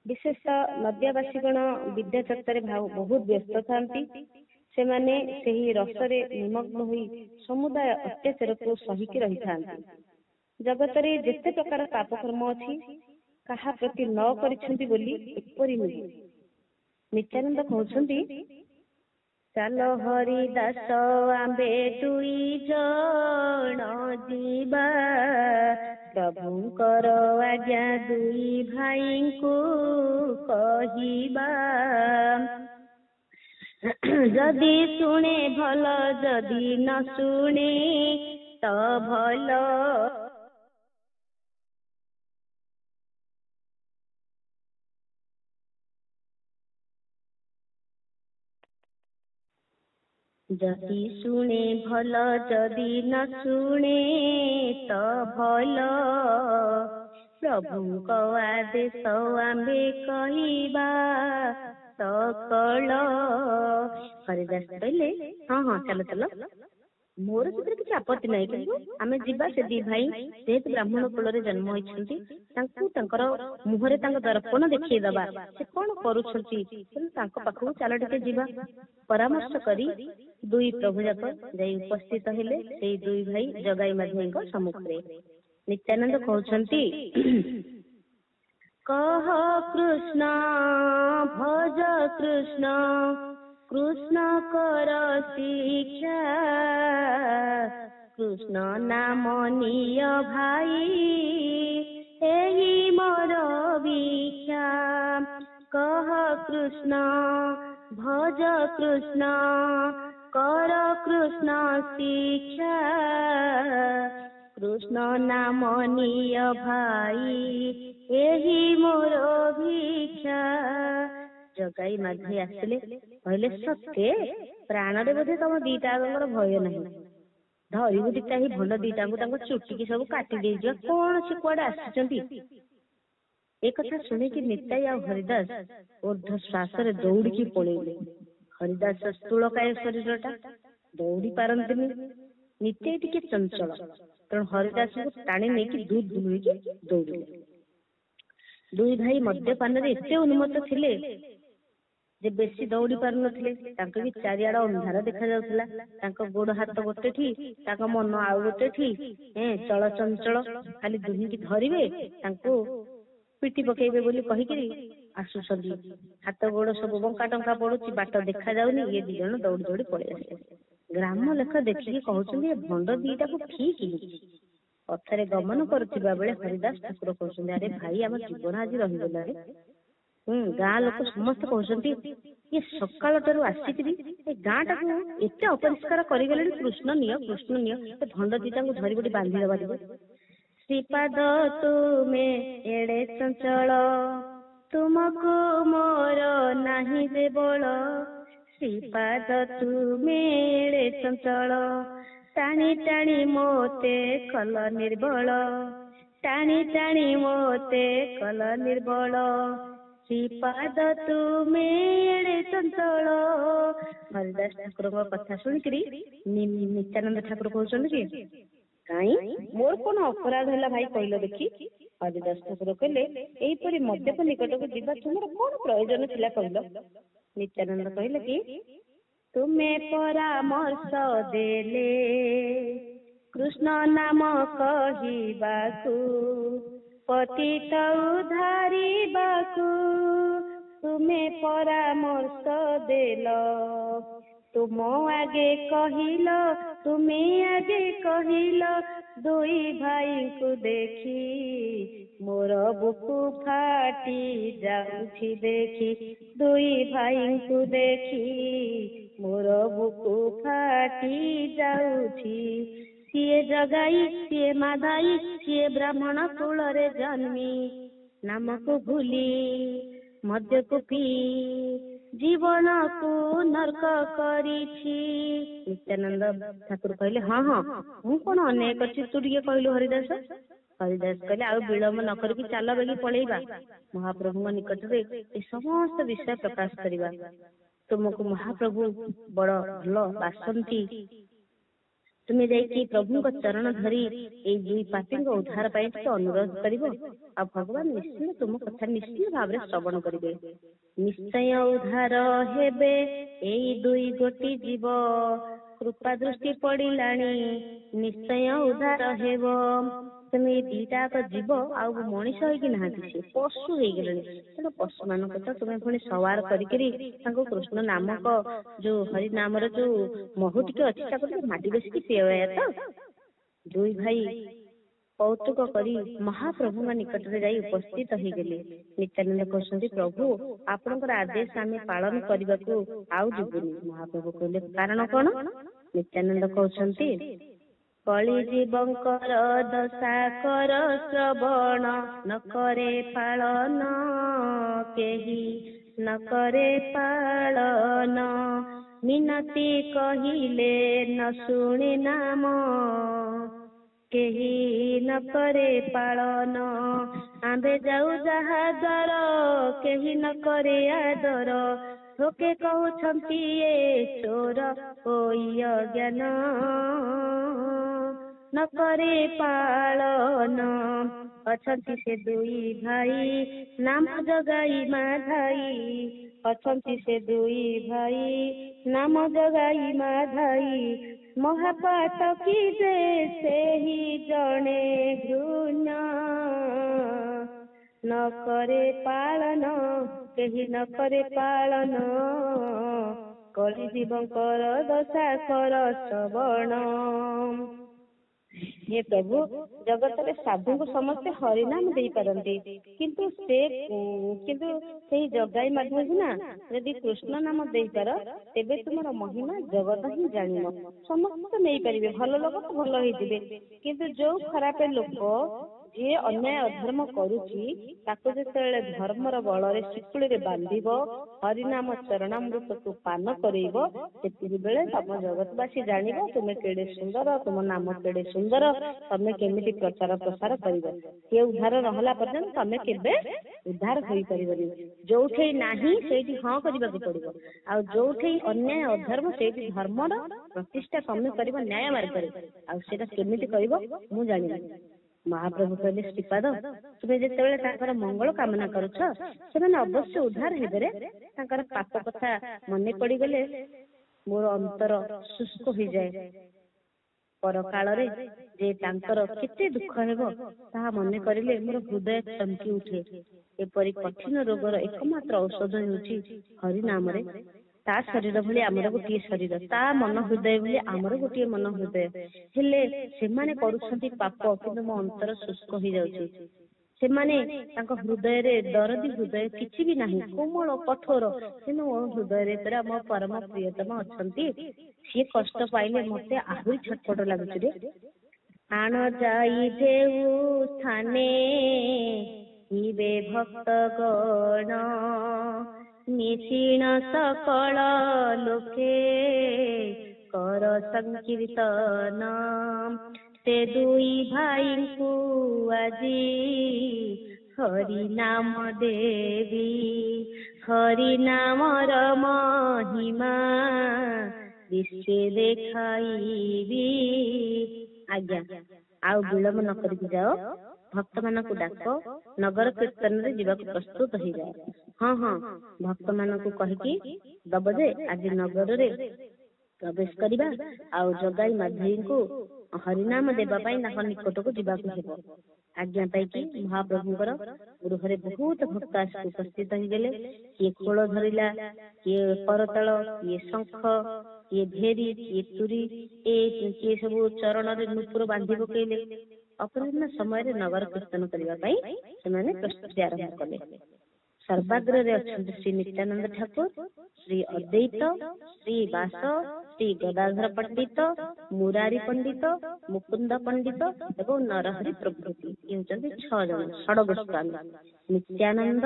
विशेषतः नदियावासीगण विद्या चर्चारे बहुत व्यस्त थांती। सेमाने सेही रसरे निमग्न होई समुदाय अत्याचार को सहिकी रही थांती। जगतरे जेते प्रकार पापकर्म अछि कहा प्रति न करिछंती बोली एपरि नुहे। नित्यानंद कहउछंती चाल हरिदास आंबे दुई जण जीवा प्रभुंकर आज्ञा दुई भाई को कहिबा जदि शुणे भल जदि न शुणे तो भल जदि शुणे भल जदि न शुणे तो भल प्रभुंक आदेश आंबे कहिबा सकल। हरिदास कहले हाँ हाँ चलो चलो मोर से किसी आपत्ति नहीं किंतु आमे जीवा से दी भाई जेहेतु ब्राह्मण कुल रे जन्म होइछंती तांकु तांकर मुहरे तांक दर्पण देखिए दबा से कोन करूछंती तांक पाखु चलो टिके जीवा। परामर्श करी दुई प्रभु जाक जाई उपस्थित हेले सेई दुई भाई जगाई माध्यमक सम्मुख रे। नित्यानंद कहउछंती कह कृष्ण भज कृष्ण कृष्ण कर शिक्षा कृष्ण नाम निय भाई एही मोर भिक्षा। कह कृष्ण भज कृष्ण कर कृष्ण शिक्षा कृष्ण नाम निय भाई एही मोर भिक्षा। जगाई माझी आसिले कहले सत्य प्राणरे बोधे तम दीटा भय नहीं धरिबु दीटा ही भंड दीटा चुटी की सब काटी दे कौन से कुआडे आसिचंती। एक कथा सुने कि निताई आ हरिदास ऊर्ध्व श्वास रे दौड़ी की पळेइले। हरिदास स्थूलकाय शरीरटा दौड़ी पारंतिनी। निताई टिके चंचल तेणु हरिदास को टाणी नहीं दूध दुही की दौड़िले। दुई भाई मद्यपान रे एते उन्मत्त थिले जे बेसी दौड़ी पारु नथिले। तांको भी चारिआड अंधार देखा जाउतला। तांको गोड़ हाथ गोटे ठी तांको मन आउ गोटे ठी चल चंचल खाली दुही की धरिबे तांको पिटी पकेइबे बोली कहिकरी आसुछंती। हाथ गोड़ सब बंका टंका पड़ुची बाट देखा जाउनी। ये दी जण दौड़ी दौड़ी पळे आसे। ग्राम लेख देखिकी कहउछंती भंड दीटा को ठीक ही पथरे गमन करुथिबा बेले हरिदास ठाकुर कहउछंती अरे भाई आम जीवन आज रहिगला रे। गाँ लोक समस्त कहउछंती ये सकाळ ठारू आसिकरी ए गाँ टाकू एते अपरिष्कार करिगलेनी कृष्ण निय भंड दीटा को धरि गोटे बांधी दबा दिबे। श्रीपाद तुमे एड़े चंचल तुमको मोर नाही दे बळ श्रीपाद तुमे एड़े चंचल टाणी टाणी मोते कल निर्बल টাଣି টাଣି ମୋତେ କଲ ନିର୍ବଳ, ଶ୍ରୀପାଦ ତୁମେ ଏଡ଼େ ଚଞ୍ଚଳ। ହରିଦାସ ଠାକୁରଙ୍କ କଥା ଶୁଣିକିରି ନିତ୍ୟାନନ୍ଦ ଠାକୁର କହୁଛନ୍ତି କି କାଇଁ ମୋର କଣ ଅପରାଧ ହେଲା ଭାଇ କହିଲ ଦେଖି। ହରିଦାସ ଠାକୁର କହିଲେ ଏଇପରି ମଦ୍ୟପ ନିକଟକୁ ଯିବା ତୁମର କଣ ପ୍ରୟୋଜନ ଥିଲା କହିଲ। ନିତ୍ୟାନନ୍ଦ କହିଲେ କି ତୁମେ ପରାମର୍ଶ ଦେଲେ କୃଷ୍ଣ ନାମ କହିବାକୁ, ପତିତ ଉଦ୍ଧାରିବାକୁ। ତୁମେ ପରାମର୍ଶ ଦେଲ, ତୁମ ଆଗେ କହିଲ, ତୁମେ ଆଗେ କହିଲ, ଦୁଇ ଭାଇଙ୍କୁ ଦେଖି ମୋର ବୁକୁ ଫାଟି ଯାଉଛି ଦେଖି। ଦୁଇ ଭାଇଙ୍କୁ ଦେଖି ମୋର ବୁକୁ ଫାଟି ଯାଉଛି। ସିଏ ଜଗାଇ, ସିଏ ମାଧାଇ, ସିଏ ବ୍ରାହ୍ମଣ କୁଳରେ ଜନ୍ମି, ନାମକୁ ଭୁଲି ମଦ୍ୟକୁ ପିଇ ଜୀବନକୁ ନର୍କ କରିଛି। ନିତ୍ୟାନନ୍ଦ ଠାକୁର କହିଲେ ହଁ ହଁ ମୁଁ କଣ ଅନ୍ୟାୟ କରିଛି ତୁ ଟିକେ କହିଲୁ ହରିଦାସ। ହରିଦାସ କହିଲେ ଆଉ ବିଳମ୍ବ ନ କରିକି ଚାଲ ବେଗି ପଳେଇବା, ମହାପ୍ରଭୁଙ୍କ ନିକଟରେ ଏ ସମସ୍ତ ବିଷୟ ପ୍ରକାଶ କରିବା। ତୁମକୁ ମହାପ୍ରଭୁ ବଡ ଭଲ ବାସନ୍ତି। ତୁମେ ଯାଇକି ପ୍ରଭୁଙ୍କ ଚରଣ ଧରି ଏଇ ଦୁଇ ପାପୀଙ୍କ ଉଦ୍ଧାର ପାଇଁ ଟିକେ ଅନୁରୋଧ କରିବ, ଆଉ ଭଗବାନ ନିଶ୍ଚୟ ତୁମ କଥା ନିଶ୍ଚିତ ଭାବରେ ଶ୍ରବଣ କରିବେ। ନିଶ୍ଚୟ ଉଦ୍ଧାର ହେବେ ଏଇ ଦୁଇ ଗୋଟି ଜୀବ, କୃପା ଦୃଷ୍ଟି ପଡିଲାଣି ନିଶ୍ଚୟ ଉଦ୍ଧାର ହେବ। ତେଣୁ ଏଇ ଦିଟାକ ଜୀବ ଆଉ ମଣିଷ ହେଇକି ନାହାନ୍ତି, ସେ ପଶୁ ହେଇଗଲେଣି। ତେଣୁ ପଶୁ ମାନଙ୍କ ତ ତୁମେ ପୁଣି ସୱାର କରିକିରି ତାଙ୍କୁ କୃଷ୍ଣ ନାମକ ଯୋଉ ହରି ନାମର ଯୋଉ ମହୁ ଟିକେ ଅଛି ତାକୁ ଟିକେ ମାଟି ବେଶିକି ପିଇବା ତ। ଦୁଇ ଭାଇ କୌତୁକ କରି ମହାପ୍ରଭୁଙ୍କ ନିକଟରେ ଯାଇ ଉପସ୍ଥିତ ହେଇଗଲେ। ନିତ୍ୟାନନ୍ଦ କହୁଛନ୍ତି ପ୍ରଭୁ ଆପଣଙ୍କର ଆଦେଶ ଆମେ ପାଳନ କରିବାକୁ ଆଉ ଯିବୁନି। ମହାପ୍ରଭୁ କହିଲେ କାରଣ କଣ? ନିତ୍ୟାନନ୍ଦ କହୁଛନ୍ତି କଳି ଜୀବଙ୍କର ଦଶା କର ଶ୍ରବଣ, ନ କରେ ପାଳନ କେହି ନ କରେ ପାଳନ। ମିନତି କହିଲେ ନ ଶୁଣେ ନାମ, କେହି ନ କରେ ପାଳନ। ଆମ୍ଭେ ଯାଉ ଯାହା ଦ୍ୱାର, କେହି ନ କରେ ଆଦର। ଲୋକେ କହୁଛନ୍ତି ଏ ଚୋର ହୋଇ ଅଜ୍ଞାନ, ନ କରେ ପାଳନ। ଅଛନ୍ତି ସେ ଦୁଇ ଭାଇ ନାମ ଜଗାଇ ମାଧାଇ, ଅଛନ୍ତି ସେ ଦୁଇ ଭାଇ ନାମ ଜଗାଇ ମାଧାଇ। ମହାପାତ କି ଯେ ସେହି ଜଣେ ଘୃଣ୍ୟ, ନ କରେ ପାଳନ କେହି ନ କରେ ପାଳନ। କଳି ଜୀବଙ୍କର ଦଶା କର ଶ୍ରବଣ। ହେ ପ୍ରଭୁ ଜଗତରେ ସାଧୁଙ୍କୁ ସମସ୍ତେ ହରିନାମ ଦେଇପାରନ୍ତି, କିନ୍ତୁ ସେଇ ଜଗାଇ ମାଧ୍ୟମକୁ ନା ଯଦି କୃଷ୍ଣ ନାମ ଦେଇପାର ତେବେ ତୁମର ମହିମା ଜଗତ ହିଁ ଜାଣିବ। ସମସ୍ତେ ନେଇପାରିବେ, ଭଲ ଲୋକ ତ ଭଲ ହେଇଯିବେ, କିନ୍ତୁ ଯୋଉ ଖରାପ ଲୋକ ଯିଏ ଅନ୍ୟାୟ ଅଧର୍ମ କରୁଛି ତାକୁ ଯେତେବେଳେ ଧର୍ମର ବଳରେ ଶିକୁଳିରେ ବାନ୍ଧିବ, ହରିନାମ ଚରଣାମୃତକୁ ପାନ କରେଇବ, ସେତିକି ବେଳେ ତମ ଜଗତବାସୀ ଜାଣିବ ତୁମେ କେଡେ ସୁନ୍ଦର, ତୁମ ନାମ କେଡେ ସୁନ୍ଦର, ତମେ କେମିତି ପ୍ରଚାର ପ୍ରସାର କରିବ। ସେ ଉଦ୍ଧାର ନହେଲା ପର୍ଯ୍ୟନ୍ତ ତମେ କେବେ ଉଦ୍ଧାର ହୋଇପାରିବନି। ଯୋଉଠି ନାହିଁ ସେଇଠି ହଁ କରିବାକୁ ପଡିବ, ଆଉ ଯୋଉଠି ଅନ୍ୟାୟ ଅଧର୍ମ ସେଇଠି ଧର୍ମର ପ୍ରତିଷ୍ଠା ତମେ କରିବ ନ୍ୟାୟ ମାର୍ଗରେ। ଆଉ ସେଇଟା କେମିତି କରିବ ମୁଁ ଜାଣିବି। ମହାପ୍ରଭୁ କହିଲେ ଶ୍ରୀପାଦ ତୁମେ ଯେତେବେଳେ ତାଙ୍କର ମଙ୍ଗଳ କାମନା କରୁଛ ସେମାନେ ଅବଶ୍ୟ ଉଦ୍ଧାର ହେବେ। ତାଙ୍କର ପାପ କଥା ମନେ ପଡିଗଲେ ମୋର ଅନ୍ତର ଶୁଷ୍କ ହୋଇଯାଏ। ପରକାଳରେ ଯେ ତାଙ୍କର କେତେ ଦୁଃଖ ହେବ ତାହା ମନେ କରିଲେ ମୋର ହୃଦୟ ଚମକି ଉଠେ। ଏପରି କଠିନ ରୋଗର ଏକମାତ୍ର ଔଷଧ ହେଉଛି ହରିନାମରେ। ତା ଶରୀର ଭଳି ଆମର ଗୋଟିଏ ଶରୀର, ତା ମନ ହୃଦୟ ଭଳି ଆମର ଗୋଟିଏ ମନ ହୃଦୟ। ହେଲେ ସେମାନେ କରୁଛନ୍ତି ପାପ, କିନ୍ତୁ ମୋ ଅନ୍ତର ଶୁଷ୍କ ହେଇଯାଉଛି। ସେମାନେ ତାଙ୍କ ହୃଦୟରେ ଦରଦୀ ହୃଦୟ କିଛି ବି ନାହିଁ, କୋମଳ କଠୋର, କିନ୍ତୁ ମୋ ହୃଦୟରେ ପୁରା ମୋ ପରମ ପ୍ରିୟତମ ଅଛନ୍ତି। ସିଏ କଷ୍ଟ ପାଇଲେ ମତେ ଆହୁରି ଛଟପଟ ଲାଗୁଛି ରେ। ଆଣ ଯାଇ ଯେଉ ସ୍ଥାନେ ଯିବେ ଭକ୍ତ ଗଣ, ନିଶିଣ ସକଳ ଲୋକେ କର ସଂକୀର୍ତ୍ତନ। ସେ ଦୁଇ ଭାଇଙ୍କୁ ଆଜି ହରି ନାମ ଦେବି, ହରି ନାମର ମହିମା ବିଶ୍ୱେ ଦେଖାଇବି। ଆଜ୍ଞା, ଆଉ ବିଳମ୍ବ ନ କରିକି ଯାଅ, ଭକ୍ତମାନଙ୍କୁ ଡାକ, ନଗର କୀର୍ତ୍ତନରେ ଯିବାକୁ ପ୍ରସ୍ତୁତ ହେଇଯାଅ। ହଁ ହଁ, ଭକ୍ତମାନଙ୍କୁ କହିକି ଦବ ଯେ ଆଜି ନଗରରେ ପ୍ରବେଶ କରିବା, ଆଉ ଜଗାଇ ମାଧେଇଙ୍କୁ ହରିନାମ ଦେବା ପାଇଁ ତାଙ୍କ ନିକଟକୁ ଯିବାକୁ ହେବ। ଆଜ୍ଞା ପାଇକି ମହାପ୍ରଭୁଙ୍କର ଗୃହରେ ବହୁତ ଭକ୍ତ ଆସି ଉପସ୍ଥିତ ହେଇଗଲେ। କିଏ ଖୋଳ ଧରିଲା, କିଏ କରତାଳ, କିଏ ଶଙ୍ଖ, କିଏ ଭେରି, କିଏ ତୁରୀ, କିଏ ସବୁ ଚରଣରେ ନୂପୁର ବାନ୍ଧି ପକେଇଲେ। ଅପରାହ୍ନ ସମୟରେ ନଗର କୀର୍ତ୍ତନ କରିବା ପାଇଁ ସେମାନେ ପ୍ରସ୍ତୁତି ଆରମ୍ଭ କଲେ। ସର୍ବାଗ୍ରରେ ଅଛନ୍ତି ଶ୍ରୀ ନିତ୍ୟାନନ୍ଦ ଠାକୁର, ଶ୍ରୀ ଅଦ୍ୱୈତ, ଶ୍ରୀ ବାସ, ଶ୍ରୀ ଗଦାଧର ପଣ୍ଡିତ, ମୁରାରୀ ପଣ୍ଡିତ, ମୁକୁନ୍ଦ ପଣ୍ଡିତ ଏବଂ ନରହରି ପ୍ରଭୃତି। ଏ ହେଉଛନ୍ତି 6 ଜଣ ଷଡ଼ଗୋସ୍ୱାମୀ। ନିତ୍ୟାନନ୍ଦ,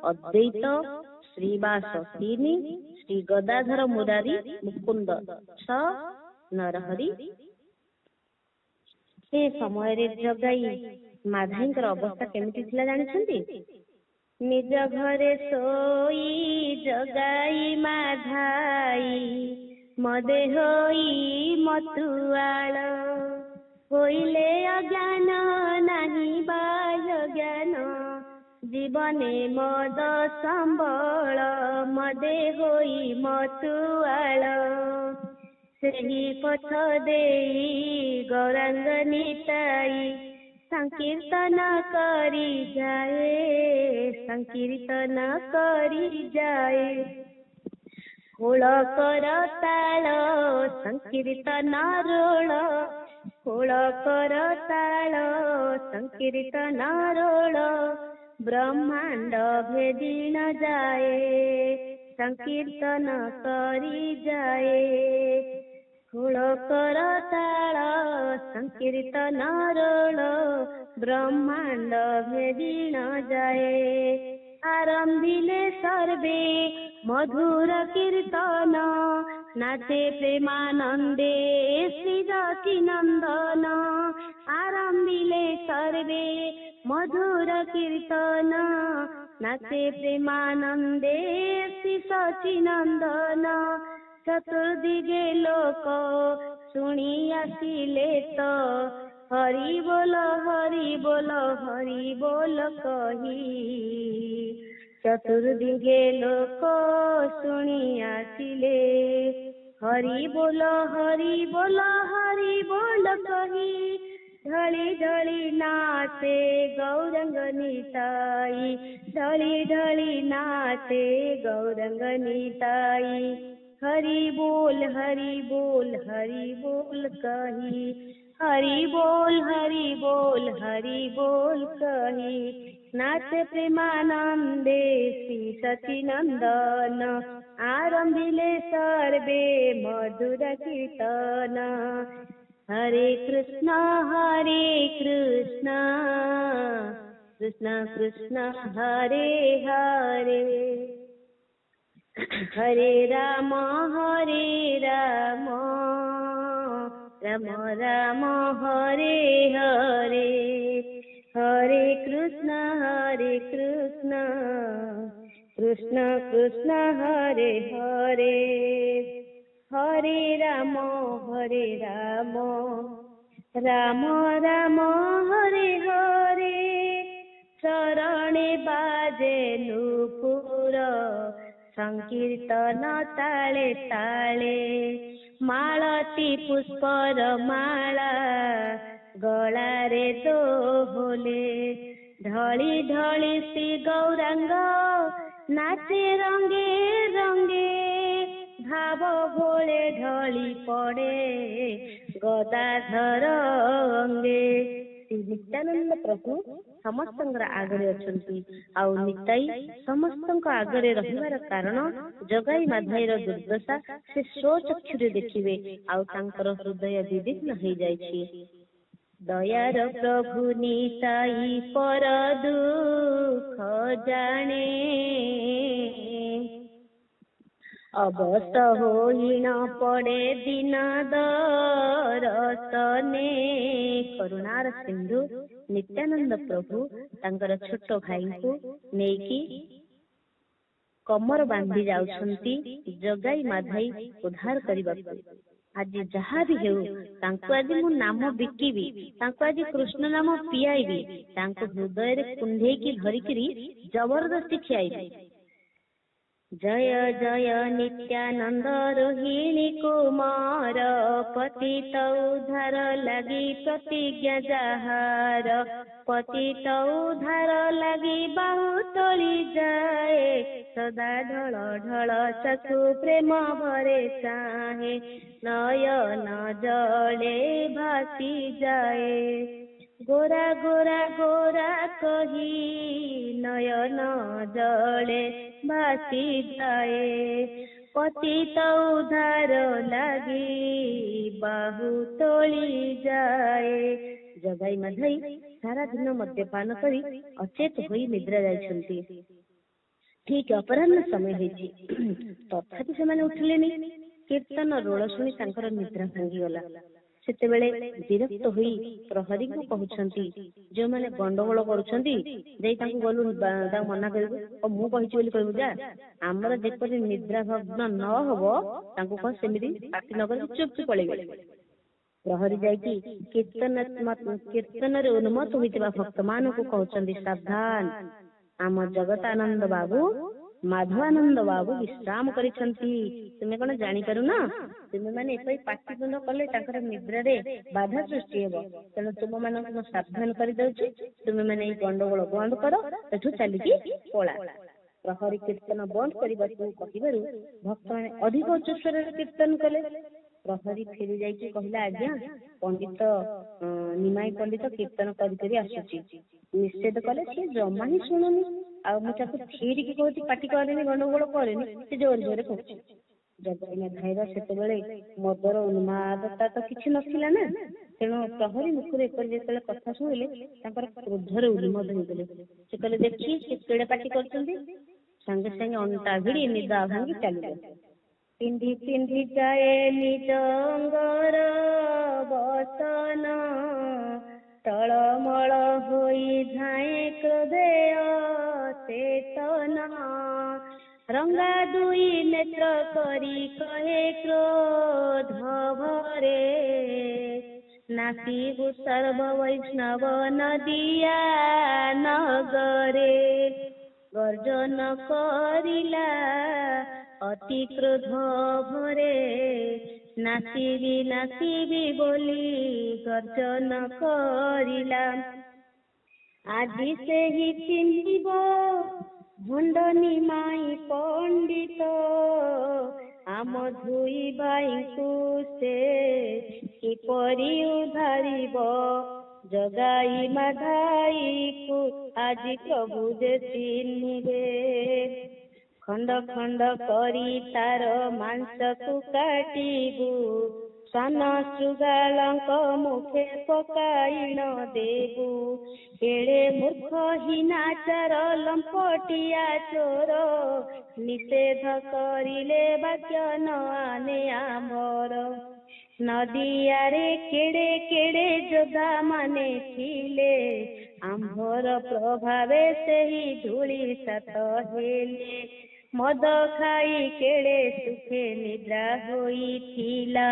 ଅଦ୍ୱୈତ, ଶ୍ରୀବାସ 3, ଶ୍ରୀ ଗଦାଧର, ମୁରାରୀ, ମୁକୁନ୍ଦ 6, ନରହରି। ସେ ସମୟରେ ଜଗାଇ ମାଧାଇଙ୍କର ଅବସ୍ଥା କେମିତି ଥିଲା ଜାଣିଛନ୍ତି? ନିଜ ଘରେ ଶୋଇ ଜଗାଇ ମାଧାଇ ମଦେ ହୋଇ ମତୁଆଳ, ହୋଇଲେ ଅଜ୍ଞାନ ନାହିଁ ବାହ୍ୟ ଜ୍ଞାନ, ଜୀବନେ ମଦ ସମ୍ବଳ, ମଦେ ହୋଇ ମତୁଆଳ। ସେହି ପଥ ଦେଇ ଗୌରାଙ୍ଗ ନିତାଇ ସଂକୀର୍ତ୍ତନ କରି ଯାଏ, ସଂକୀର୍ତ୍ତନ କରି ଯାଏ। ଖୋଳ କରତାଳ ସଂକୀର୍ତ୍ତନ ରୋଳ, ଖୋଳ କରତାଳ ସଂକୀର୍ତ୍ତନ ରୋଳ, ବ୍ରହ୍ମାଣ୍ଡ ଭେଦି ନ ଯାଏ, ସଂକୀର୍ତ୍ତନ କରି ଯାଏ। ଖୋଳ କରତାଳ ସଂକୀର୍ତ୍ତନ ରୋଳ, ବ୍ରହ୍ମାଣ୍ଡ ଭେଦି ନ ଯାଏ। ଆରମ୍ଭିଲେ ସର୍ବେ ମଧୁର କୀର୍ତ୍ତନ, ନାଚେ ପ୍ରେମାନନ୍ଦେ ଶ୍ରୀ ସଚି ନନ୍ଦନ। ଆରମ୍ଭିଲେ ସର୍ବେ ମଧୁର କୀର୍ତ୍ତନ, ନାଚେ ପ୍ରେମାନନ୍ଦେ ଶ୍ରୀ ସଚି ନନ୍ଦନ। ଚତୁର୍ଦିଗେ ଲୋକ ଶୁଣି ଆସିଲେ ତ, ହରି ବୋଲ ହରି ବୋଲ ହରି ବୋଲ କହି। ଚତୁର୍ଦିଗେ ଲୋକ ଶୁଣି ଆସିଲେ, ହରି ବୋଲ ହରି ବୋଲ ହରି ବୋଲ କହି। ଢଳି ଢଳି ନାଚେ ଗୌରାଙ୍ଗ ନିତାଇ, ଢଳି ଢଳି ନାଚେ ଗୌରାଙ୍ଗ ନିତାଇ। हरि बोल हरि बोल हरि बोल कही, हरि बोल हरि बोल हरि बोल कही। नाच प्रेमानंदे श्री सचि नंदन, आरंभिले सर्वे मधुर कीर्तन। हरे कृष्ण कृष्ण कृष्ण हरे हरे, हरे राम राम राम हरे हरे। हरे कृष्ण कृष्ण कृष्ण हरे हरे, हरे राम राम राम हरे हरे। चरणे बाजे नूपुर, संकीर्तन ताले ताले। मालती पुष्पर माला, गଳାରେ ଦୋହଲେ। ढଳି ढଳି श्री गौरांग, नाचे रंगे रंगे। भाव भोले ढଳି पड़े, गदाधर ଅଙ୍ଗେ। ଶ୍ରୀ ନିତ୍ୟାନନ୍ଦ ପ୍ରଭୁ ସମସ୍ତଙ୍କର ଆଗରେ ଅଛନ୍ତି, ଆଉ ନିତାଇ ସମସ୍ତଙ୍କ ଆଗରେ ରହିବାର କାରଣ ଜଗାଇ ମାଧାଇର ଦୁର୍ଦ୍ଦଶା ସେ ସ୍ୱଚକ୍ଷୁରେ ଦେଖିବେ, ଆଉ ତାଙ୍କର ହୃଦୟ ବିଦୀର୍ଣ୍ଣ ହେଇଯାଇଛି। ଦୟାର ପ୍ରଭୁ ନିତାଇ ପର ଦୁଃଖ ଜାଣେ, ଅବଶ ହୋଇଣ ପଡ଼େ ଦିନ ଦରଶନେ। କରୁଣାର ସିନ୍ଧୁ ନିତ୍ୟାନନ୍ଦ ପ୍ରଭୁ ତାଙ୍କର ଛୋଟ ଭାଇଙ୍କୁ ନେଇକି କମର ବାନ୍ଧି ଯାଉଛନ୍ତି ଜଗାଇ ମାଧାଇ ଉଦ୍ଧାର କରିବାକୁ। ଆଜି ଯାହା ବି ହେଉ ତାଙ୍କୁ ଆଜି ମୁଁ ନାମ ବିକିବି, ତାଙ୍କୁ ଆଜି କୃଷ୍ଣ ନାମ ପିଆଇବି, ତାଙ୍କୁ ହୃଦୟରେ କୁଣ୍ଢେଇକି ଧରିକିରି ଜବରଦସ୍ତି ଖିଆଇବି। ଜୟ ଜୟ ନିତ୍ୟାନନ୍ଦ ରୋହିଣୀ କୁମାର, ପତିତ ଉଦ୍ଧାର ଲାଗି ପ୍ରତିଜ୍ଞା ଯାହାର, ପତିତ ଉଦ୍ଧାର ଲାଗି ବାହୁ ତୋଳି ଯାଏ, ସଦା ଢଳ ଢଳ ଚକ୍ଷୁ ପ୍ରେମ ଭରେ ଚାହେଁ, ନୟନ ଜଳେ ଭାସି ଯାଏ। ଗୋରା ଗୋରା ଗୋରା କହି ନୟନ ଜଳେ ଭାସି ଯାଏ, ପତିତ ଉଦ୍ଧାର ଲାଗି ବାହୁ ତୋଳି ଯାଏ। ଜଗାଇ ମାଧାଇ ସାରା ଦିନ ମଦ୍ୟପାନ କରି ଅଚେତ ହୋଇ ନିଦ୍ରା ଯାଇଛନ୍ତି। ଠିକ ଅପରାହ୍ନ ସମୟ ହେଇଛି, ତଥାପି ସେମାନେ ଉଠିଲେନି। କୀର୍ତ୍ତନ ରୋଳ ଶୁଣି ତାଙ୍କର ନିଦ୍ରା ଭାଙ୍ଗିଗଲା। ସେତେବେଳେ ବିରକ୍ତ ହୋଇ ପ୍ରହରୀଙ୍କୁ କହୁଛନ୍ତି, ଯୋଉମାନେ ଗଣ୍ଡଗୋଳ କରୁଛନ୍ତି ଯାଇ ତାଙ୍କୁ ଗଲୁ ତାଙ୍କୁ ମନା କରିବୁ, ମୁଁ କହିଛି ବୋଲି କହିବୁ ଯା, ଆମର ଯେପରି ନିଦ୍ରା ଭଗ୍ନ ନ ହବ ତାଙ୍କୁ କହ ସେମିତି ପାଟି ନ କରି ଚୁପ୍ ପଳେଇବେ। ପ୍ରହରୀ ଯାଇକି କୀର୍ତ୍ତନରେ ଉନ୍ମତ୍ତ ହୋଇଥିବା ଭକ୍ତ ମାନଙ୍କୁ କହୁଛନ୍ତି, ସାବଧାନ, ଆମ ଜଗତାନନ୍ଦ ବାବୁ ମାଧବାନନ୍ଦ ବାବୁ ବିଶ୍ରାମ କରିଛନ୍ତି, ତୁମେ କଣ ଜାଣିପାରୁନ? ତୁମେ ମାନେ ଏପରି ପାଟିତୁଣ୍ଡ କଲେ ତାଙ୍କର ନିଦ୍ରାରେ ବାଧା ସୃଷ୍ଟି ହେବ, ତେଣୁ ତୁମ ମାନଙ୍କୁ ମୁଁ ସାବଧାନ କରିଦଉଛି, ତୁମେ ମାନେ ଏଇ ଗଣ୍ଡଗୋଳ ବନ୍ଦ କର, ଏଠୁ ଚାଲିକି ପଳା। ପ୍ରହରୀ କୀର୍ତ୍ତନ ବନ୍ଦ କରିବାକୁ କହିବାରୁ ଭକ୍ତମାନେ ଅଧିକ ଉଚ୍ଚ ସ୍ୱରରେ କୀର୍ତ୍ତନ କଲେ। ପ୍ରହରୀ ଫେରି ଯାଇକି କହିଲା, ଆଜ୍ଞା ପଣ୍ଡିତ ନିମାଇ ପଣ୍ଡିତ କୀର୍ତ୍ତନ କରି କରି ଆସୁଛି, ନିଷେଧ କଲେ ସିଏ ଜମା ହିଁ ଶୁଣୁନି, ଆଉ ମୁଁ ତାକୁ ଫେରିକି କହୁଛି ପାଟି କରେନି, ଗଣ୍ଡଗୋଳ କରେନି, ସେ ଜୋରେ ଜୋରେ କହୁଛି। ଜଗାଇ ମାଧାଇର ସେତେବେଳେ ମଦର ଉନ୍ମାଦତା ତ କିଛି ନଥିଲା ନା, ତେଣୁ ପ୍ରହରୀ ମୁଖରୁ ଏପରି ଯେତେବେଳେ କଥା ଶୁଣିଲେ ତାଙ୍କର କ୍ରୋଧରେ ଉନ୍ମୋଦ ହେଇଗଲେ। ସେ କହିଲେ, ଦେଖି ସେ କେଡ଼େ ପାଟି କରୁଛନ୍ତି। ସାଙ୍ଗେ ସାଙ୍ଗେ ଅଣ୍ଟା ଭିଡ଼ି ନିଦା ଭାଙ୍ଗି ଚାଲିଲେ। ପିନ୍ଧି ପିନ୍ଧି ଯାଏ ନିଜ ଅଙ୍ଗର ବସନ, ଟଳମଳ ହୋଇ ଧାଏ କ୍ରୋଧେ ଅଚେତନ, ରଙ୍ଗା ଦୁଇ ନେତ୍ର କରି କହେ କ୍ରୋଧ ଭରେ, ନାସିବୁ ସର୍ବ ବୈଷ୍ଣବ ନଦିଆ ନଗରେ। ଗର୍ଜନ କରିଲା ଅତି କ୍ରୋଧ ଭରେ, ନାସିବି ନାସିବି ବୋଲି ଗର୍ଜନ କରିଲା। ଆଜି ସେହି ଚିହ୍ନିବ ଭଣ୍ଡ ନିମାଇ ପଣ୍ଡିତ, ଆମ ଦୁଇ ଭାଇଙ୍କୁ ସେ କିପରି ଉଦ୍ଧାରିବ। ଜଗାଇ ମାଧାଇକୁ ଆଜି ପ୍ରଭୁ ଯେ ଚିହ୍ନିବେ, ଖଣ୍ଡ ଖଣ୍ଡ କରି ତାର ମାଂସକୁ କାଟିବୁ, ସ୍ୱାନ ଶୃଗାଳଙ୍କ ମୁଖେ ପକାଇ ନ ଦେବୁ। କେଡ଼େ ମୂର୍ଖ ହୀନାଚାର ଲମ୍ପଟିଆ ଚୋର, ନିଷେଧ କରିଲେ ବାକ୍ୟ ନ ଆନେ ଆମର। ନଦିଆରେ କେଡ଼େ କେଡ଼େ ଯୋଦ୍ଧା ମାନେ ଥିଲେ, ଆମ୍ଭର ପ୍ରଭାବେ ସେହି ଧୂଳି ସାତ ହେଲେ। ମଦ ଖାଇ କେଡ଼େ ସୁଖେ ନିଦ୍ରା ହୋଇଥିଲା,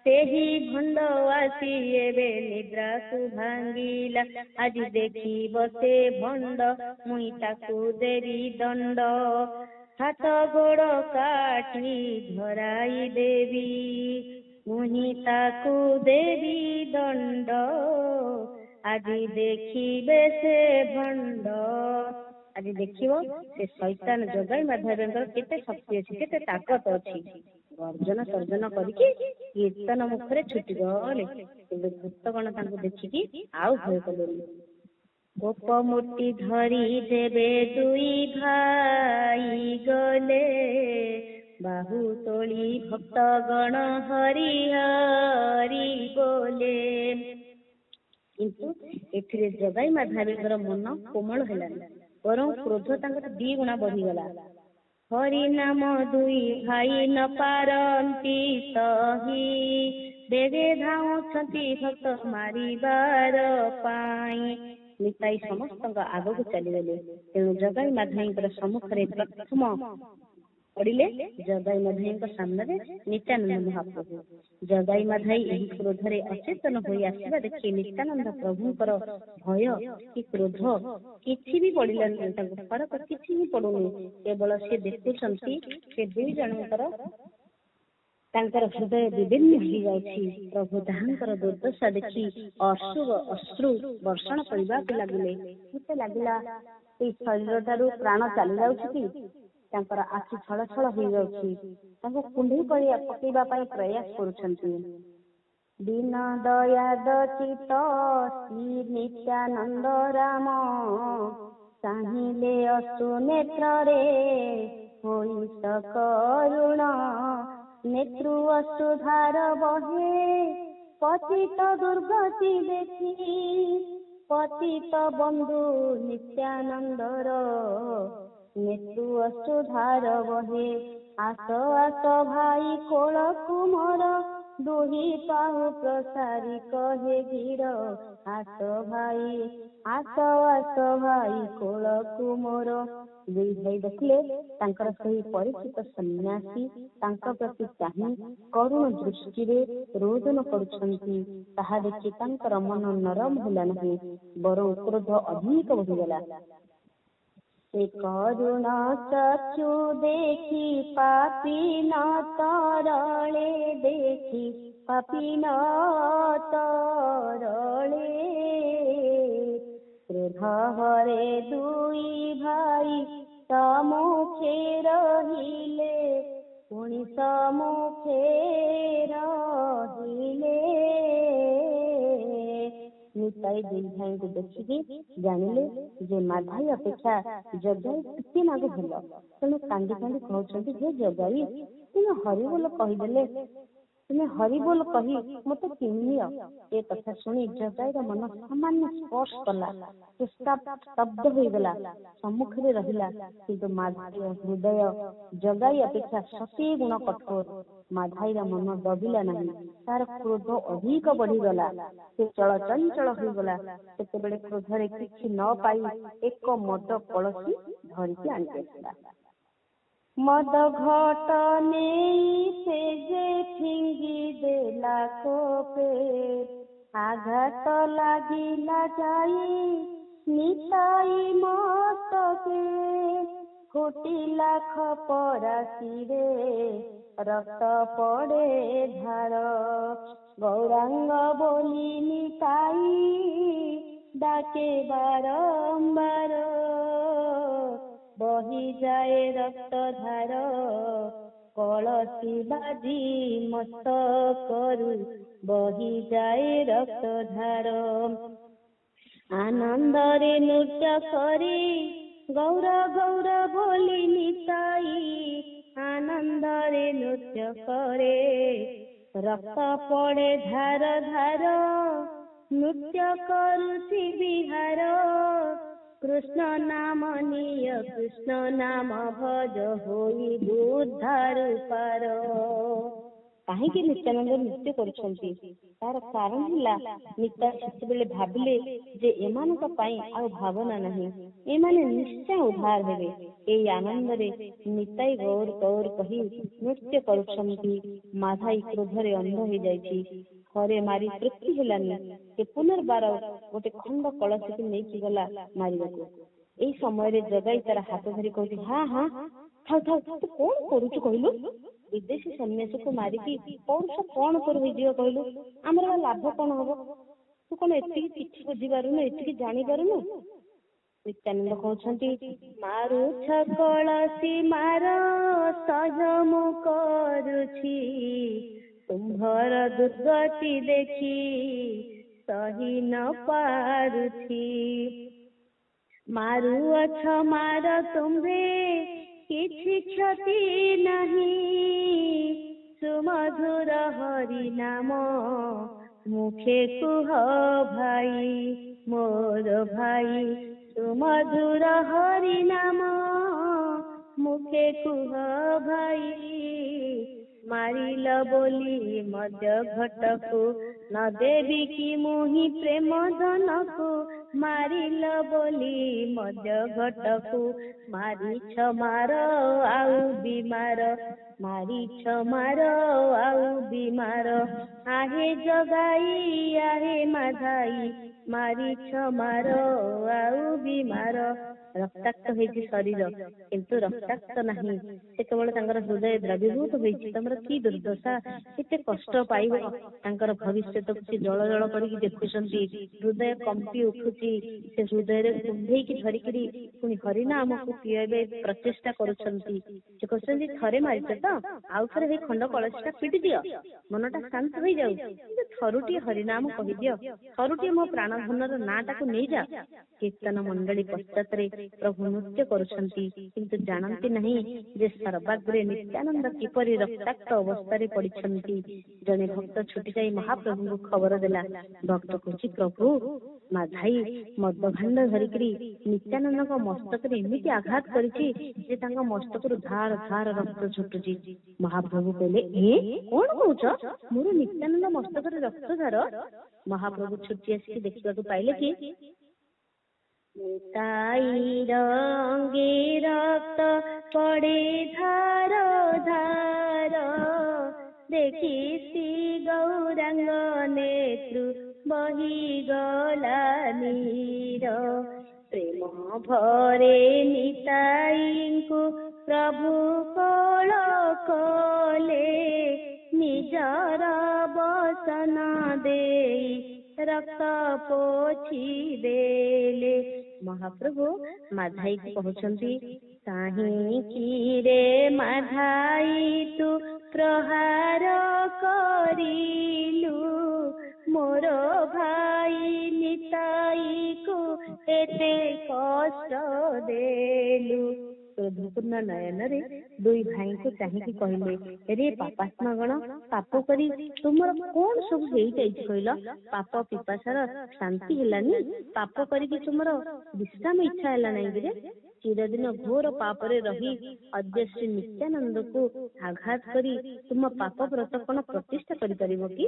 ସେହି ଭଣ୍ଡ ଆସି ଏବେ ନିଦ୍ରାକୁ ଭାଙ୍ଗିଲା। ଆଜି ଦେଖିବ ସେ ଭଣ୍ଡ, ମୁଇଁ ତାକୁ ଦେବି ଦଣ୍ଡ, ହାତ ଗୋଡ଼ କାଟି ଧରାଇ ଦେବି, ମୁହିଁ ତାକୁ ଦେବି ଦଣ୍ଡ। ଆଜି ଦେଖିବେ ସେ ଭଣ୍ଡ, ଆଜି ଦେଖିବ ସେ ଶୈତାନ ଜଗାଇ ମାଧବଙ୍କର କେତେ ଶକ୍ତି ଅଛି, କେତେ ତାକତ ଅଛି। ଗର୍ଜନ ସର୍ଜନ କରିକି କୀର୍ତ୍ତନ ମୁଖରେ ଛୁଟି ଗଲେ, କିନ୍ତୁ ଭକ୍ତଗଣ ତାଙ୍କୁ ଦେଖିକି ଆଉ ଭୟ କଲେନି। ଗୋପ ମୂର୍ତ୍ତି ଧରି ଦେବେ ଦୁଇ ଭାଇ ଗଲେ, ବାହୁ ତୋଳି ଭକ୍ତଗଣ ହରି ହରି ବୋଲେ। କିନ୍ତୁ ଏଥିରେ ଜଗାଇ ମାଧବଙ୍କର ମନ କୋମଳ ହେଲାନି, ବରଂ କ୍ରୋଧ ତାଙ୍କର 2 ଗୁଣା ବଢିଗଲା। हरि नाम दुई भाई न पारंती सही बेगे धाउछंती भक्त मारिबार पाई। निताई समस्त आग को चलीगले। तेणु जगाई माधवी सम्मुखें प्रथम पड़िले जगाई माधवी सामने नित्यानंद महाप्रभु। जगाई माधवी यही क्रोधरे अचेतन होई आसिबा देखि नित्यानंद प्रभुंकर भय कि क्रोध किछि भी पड़िलानि, फरक किछि भी पड़ुनी, केवल से देखुछंती से दुई जनकर तांकर हृदय विभिन्न हो जाउछि। प्रभु ताहांकर दुर्दशा देखि अश्रु वर्षण करबा लागिले। मते लागिला ए शरीर ठारू प्राण चली जाउछि कि तांकर आखि छल छल हो जाउछि। तांको कुंडई पकेइबा पई प्रयास करूछंती। दीन दयाद चित श्री नित्यानंद राम चाहिले अश्रु नेत्र रे होई सकरुण नेत्रु अश्रुधार बहे पतित दुर्गति देखी पतित बंधु नित्यानंदर नेत्रु अश्रुधार बहे आस आस भाई कोल कुमर दुही पाहु प्रसारी कहे गिर आस आस भाई कोल कुमर। दुई भाई देखले तांकर सही परिचित सन्यासी तांका प्रति चाहि करुण दृष्टि रोदन करुछंती। ताहा देखि तांकर मन नरम होला नहीं, बरं क्रोध अधिक बढ़िगला। से करुण चक्षु देखि पापी न तरले देखि पापी न तरले क्रोध हरे दुई भाई सम्मुखे रहिले पुनि सम्मुखे रहिले। निताई दुई भाई को देखिकी जानिले जे माधाई अपेक्षा जगाई टिके नागु भल। तेणु कांदी कांदी कहउछंती हे जगाई तुम हरिबोल कहीदेले, तुम्हें हरिबोल कही मत किनिय। ए कथा शुणी जगाईर मन सामान्य स्पर्श कला, स्तब्ध होगला, सम्मुखें रहिला। किंतु माधाईर हृदय जगाई अपेक्षा 100 गुण कठोर। माधाईर मन दबिला नहीं, तार क्रोध अधिक बढ़ीगला। से चल चंचल होगला। सेतेबेले क्रोधरे किछि न पाई एक मद कलसी धरिकी आनि आसिला। मद घट नेई से जे फिंगी देला कोपे आघात लागिला जाई निताई मस्तके फुटिला खपरासी रे रक्त पड़े धार गौरांग बोली निताई डाके बारंबार बही जाए रक्त धार कलसी बाजी मस्त करू बही जाए रक्त धार। आनंद रे नृत्य करी गौर गौर बोली निताई आनंद रे नृत्य करे रक्त पड़े धार धार नृत्य करुछि बिहार कृष्ण नाम निय कृष्ण नाम भज होई बुद्धार पार। काहींकि नित्यानंद नृत्य करुछंती तार कारण हिला नित्या सेतेबेले भाबिले जे एमानक पई आ भावना नहीं, एमाने निश्चय उद्धार हेबे। ए आनंद रे निताई गौर गौर कही नृत्य करुछंती। माधाई क्रोधरे अंध हो जाइछि। हरे मारी तृप्ति हेलानी। से पुनर्बार गोटे खंड कलसी को नहीं गला मारिबाकू। एई समय रे जगाई तार हाथ धरी कहती हाँ हाँ थाउ थाउ तू कौन करुछु कहलु? विदेशी सन्यासी को मारिकी पौरुष कौन कर कहलु? आमर लाभ कौन हम? तू कौन एतिकी किछि बुझी पारुनु, एतिकी जानी पारुनु? नित्यानंद कहउछंती मारुछ कलसी मार सहज मु करुछि तुम्भर दुर्गति देखी सही न पारुछि मारुअछ मार तुम्भे किछि क्षति नहीं सुमधुर हरि नाम मुखे कुह भाई मोर भाई सुमधुर हरि नाम ମୁଖେ କୁହ ଭାଇ, ମାରିଲ ବୋଲି ମଜ ଘଟକୁ, ନ ଦେବି କି ମୁହିଁ ପ୍ରେମ ଧନକୁ, ମାରିଲ ବୋଲି ମଜ ଘଟକୁ, ମାରିଛ ମାର ଆଉ ବି ମାର, ମାରିଛ ମାର ଆଉ ବି ମାର, ଆହେ ଜଗାଇ ଆହେ ମାଧାଇ, ମାରିଛ ମାର ଆଉ ବି ମାର। ରକ୍ତାକ୍ତ ହେଇଛି ଶରୀର କିନ୍ତୁ ରକ୍ତାକ୍ତ ନାହିଁ, ସେ କେବଳ ତାଙ୍କର ହୃଦୟ ଦ୍ରବୀଭୂତ ହୋଇଛି। ତମର କି ଦୁର୍ଦ୍ଦଶା, କେତେ କଷ୍ଟ ପାଇବ। ତାଙ୍କର ଭବିଷ୍ୟତକୁ ସେ ଜଳ ଜଳ କରିକି ଦେଖୁଛନ୍ତି, ହୃଦୟ କମ୍ପି ଉଠୁଛି। ସେ ହୃଦୟରେ କୁଣ୍ଢେଇକି ଧରିକିରି ପୁଣି ହରିନାମକୁ ପିଇବେ ପ୍ରଚେଷ୍ଟା କରୁଛନ୍ତି। ସେ କହୁଛନ୍ତି ଥରେ ମାରିଛ ତ, ଆଉ ଥରେ ହେଇ ଖଣ୍ଡ କଳସୀଟା ପିଟି ଦିଅ, ମନଟା ଶାନ୍ତ ହେଇଯାଉ, କିନ୍ତୁ ଥରୁଟିଏ ହରିନାମ କହିଦିଅ, ଥରୁଟିଏ ମୋ ପ୍ରାଣଧନର ନାଁଟାକୁ ନେଇଯା। କୀର୍ତ୍ତନ ମଣ୍ଡଳୀ ପଶ୍ଚାତରେ ପ୍ରଭୁ ନୃତ୍ୟ କରୁଛନ୍ତି, କିନ୍ତୁ ଜାଣନ୍ତି ନାହିଁ ଯେ ସର୍ବାଗ୍ରେ ନିତ୍ୟାନନ୍ଦ କିପରି ରକ୍ତାକ୍ତ ଅବସ୍ଥାରେ ପଡିଛନ୍ତି। ଜଣେ ଭକ୍ତ ଛୁଟି ଯାଇ ମହାପ୍ରଭୁଙ୍କୁ ଖବର ଦେଲା। ଭକ୍ତ କହୁଛି, ପ୍ରଭୁ ମାଧାଇ ମଦ ଭାଣ୍ଡ ଧରିକିରି ନିତ୍ୟାନନ୍ଦଙ୍କ ମସ୍ତକରେ ଏମିତି ଆଘାତ କରିଛି ଯେ ତାଙ୍କ ମସ୍ତକରୁ ଧାର ଧାର ରକ୍ତ ଛୁଟୁଛି। ମହାପ୍ରଭୁ କହିଲେ, କଣ କହୁଛ, ମୋର ନିତ୍ୟାନନ୍ଦ ମସ୍ତକରେ ରକ୍ତ ଧାର? ମହାପ୍ରଭୁ ଛୁଟି ଆସିକି ଦେଖିବାକୁ ପାଇଲେ କି ନିତାଇର ଅଙ୍ଗେ ରକ୍ତ ପଡେ ଧାର ଧାର, ଦେଖି ଶ୍ରୀ ଗୌରାଙ୍ଗ ନେତୃ ବହିଗଲା ନୀର। ପ୍ରେମ ଭରେ ନିତାଇଙ୍କୁ ପ୍ରଭୁ କୋଳ କଲେ, ନିଜର ବସନ ଦେଇ ରକ୍ତ ପୋଛି ଦେଲେ। ମହାପ୍ରଭୁ ମାଧାଇକୁ କହୁଛନ୍ତି, କାହିଁକି ରେ ମାଧାଇ ତୁ ପ୍ରହାର କରିଲୁ, ମୋର ଭାଇ ନିତାଇକୁ ଏତେ କଷ୍ଟ ଦେଲୁ। କ୍ରୋଧପୂର୍ଣ୍ଣ ନୟନରେ ଦୁଇ ଭାଇଙ୍କୁ ଚାହିଁକି କହିଲେ, ରେ ପାପାତ୍ମା ଗଣ, ପାପ କରି ତୁମର କଣ ସବୁ ହେଇଯାଇଛି କହିଲ? ପାପ ପିପାସାର ଶାନ୍ତି ହେଲାନି? ପାପ କରିକି ତୁମର ବିଶ୍ରାମ ଇଚ୍ଛା ହେଲା ନାହିଁ ରେ? ଚିରଦିନ ଘୋର ପାପରେ ରହି ଅଦ୍ୟ ଶ୍ରୀ ନିତ୍ୟାନନ୍ଦକୁ ଆଘାତ କରି ତୁମ ପାପ ବ୍ରତ କଣ ପ୍ରତିଷ୍ଠା କରିପାରିବ କି?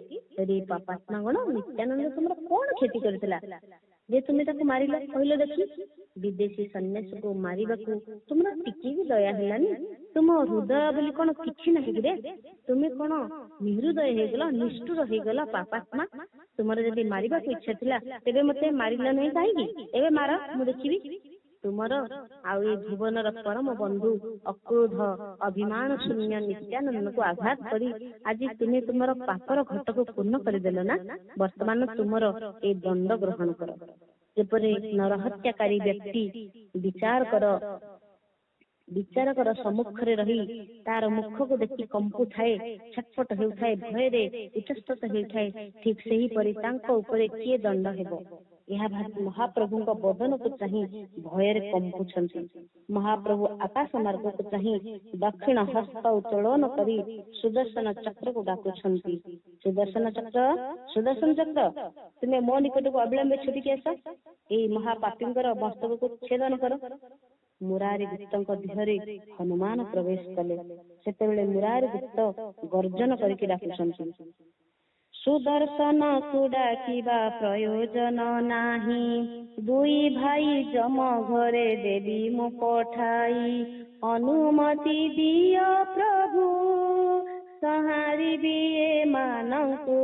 ରେ ପାପାତ୍ମା ଗଣ, ନିତ୍ୟାନନ୍ଦ ତୁମର କଣ କ୍ଷତି କରିଥିଲା ଯେ ତୁମେ ତାକୁ ମାରିଲ କହିଲ ଦେଖି? ବିଦେଶୀ ସନ୍ନ୍ୟାସୀକୁ ମାରିବାକୁ ତୁମର ଟିକେ ବି ଦୟା ହେଲାନି? ତୁମ ହୃଦୟ ବୋଲି କଣ କିଛି ନାହିଁ ରେ? ତୁମେ କଣ ନିହୃଦୟ ହେଇଗଲ, ନିଷ୍ଠୁର ହେଇଗଲ ପାପାତ୍ମା? ତୁମର ଯଦି ମାରିବାକୁ ଇଚ୍ଛା ଥିଲା ତେବେ ମତେ ମାରିଲ ନାହିଁ କାହିଁକି? ଏବେ ମାର, ମୁଁ ଦେଖିବି। ତୁମର ଆଉ ଏ ଭୁବନର ପରମ ବନ୍ଧୁ ଅକ୍ରୋଧ ଅଭିମାନ ଶୂନ୍ୟ ନିତ୍ୟାନନ୍ଦକୁ ଆଘାତ କରି ଆଜି ତୁମେ ତୁମର ପାପର ଘଟକୁ ପୂର୍ଣ୍ଣ କରିଦେଲ ନା? ବର୍ତ୍ତମାନ ତୁମର ଏ ଦଣ୍ଡ ଗ୍ରହଣ କର। ଯେପରି ନରହତ୍ୟାକାରୀ ବ୍ୟକ୍ତି ବିଚାରକର ସମ୍ମୁଖରେ ରହି ତାର ମୁଖକୁ ଦେଖି କମ୍ପୁଥାଏ, ଛଟପଟ ହେଉଥାଏ, ଭୟରେ ଇତସ୍ତତ ହେଉଥାଏ, ଠିକ ସେହିପରି ତାଙ୍କ ଉପରେ କିଏ ଦଣ୍ଡ ହେବ? ଏହା ମହାପ୍ରଭୁଙ୍କ ବଦନକୁ ଚାହିଁ ଭୟରେ କମ୍ପୁଛନ୍ତି। ମହାପ୍ରଭୁ ଆକାଶ ମାର୍ଗକୁ ଚାହିଁ ଦକ୍ଷିଣ ହସ୍ତ ଉତ୍ତୋଳନ କରି ସୁଦର୍ଶନ ଚକ୍ରକୁ ଡାକୁଛନ୍ତି। ସୁଦର୍ଶନ ଚକ୍ର, ସୁଦର୍ଶନ ଚକ୍ର, ତୁମେ ମୋ ନିକଟକୁ ଅବିଳମ୍ବେ ଛୁଟିକି ଆସ, ଏଇ ମହାପାପୀଙ୍କର ମସ୍ତକକୁ ଛେଦନ କର। ମୁରାରୀ ଗୁପ୍ତଙ୍କ ଦେହରେ ହନୁମାନ ପ୍ରବେଶ କଲେ। ସେତେବେଳେ ମୁରାରୀ ଗୁପ୍ତ ଗର୍ଜନ କରିକି ଡାକୁଛନ୍ତି, ସୁଦର୍ଶନ କୁ ଡାକିବା ପ୍ରୟୋଜନ ନାହିଁ, ଦୁଇ ଭାଇ ଜମ ଘରେ ଦେବି ମୁଁ ପଠାଇ, ଅନୁମତି ଦିଅ ପ୍ରଭୁ ସଂହାରିବି ଏମାନଙ୍କୁ,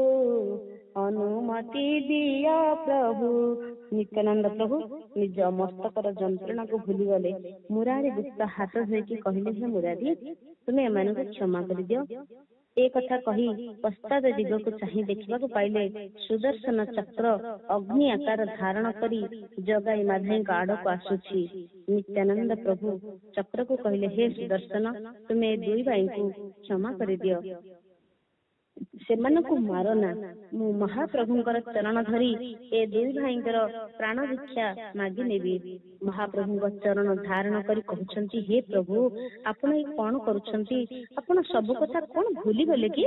ଅନୁମତି ଦିଅ ପ୍ରଭୁ। ନିତ୍ୟାନନ୍ଦ ପ୍ରଭୁ ନିଜ ମସ୍ତକର ଯନ୍ତ୍ରଣାକୁ ଭୁଲିଗଲେ। ମୁରାରୀ ଗୁପ୍ତ ହାତ ଧରିକି କହିଲେ, ହେ ମୁରାରୀ, ତୁମେ ଏମାନଙ୍କୁ କ୍ଷମା କରିଦିଅ। ଏ କଥା କହି ପଶ୍ଚାତ ଦିଗକୁ ଚାହିଁ ଦେଖିବାକୁ ପାଇଲେ ସୁଦର୍ଶନ ଚକ୍ର ଅଗ୍ନି ଆକାର ଧାରଣ କରି ଜଗାଇ ମାଧାଇଙ୍କ ଆଡକୁ ଆସୁଛି। ନିତ୍ୟାନନ୍ଦ ପ୍ରଭୁ ଚକ୍ରକୁ କହିଲେ, ହେ ସୁଦର୍ଶନ, ତୁମେ ଏ ଦୁଇ ଭାଇଙ୍କୁ କ୍ଷମା କରିଦିଅ, ସେମାନଙ୍କୁ ମାର ନା। ମୁଁ ମହାପ୍ରଭୁଙ୍କର ଚରଣ ଧରି ଏ ଦୁଇ ଭାଇଙ୍କର ପ୍ରାଣ ଭିକ୍ଷା ମାଗି ନେବି। ମହାପ୍ରଭୁଙ୍କ ଚରଣ ଧାରଣ କରି କହୁଛନ୍ତି, ହେ ପ୍ରଭୁ, ଆପଣ ଏ କଣ କରୁଛନ୍ତି? ଆପଣ ସବୁ କଥା କଣ ଭୁଲିଗଲେ କି?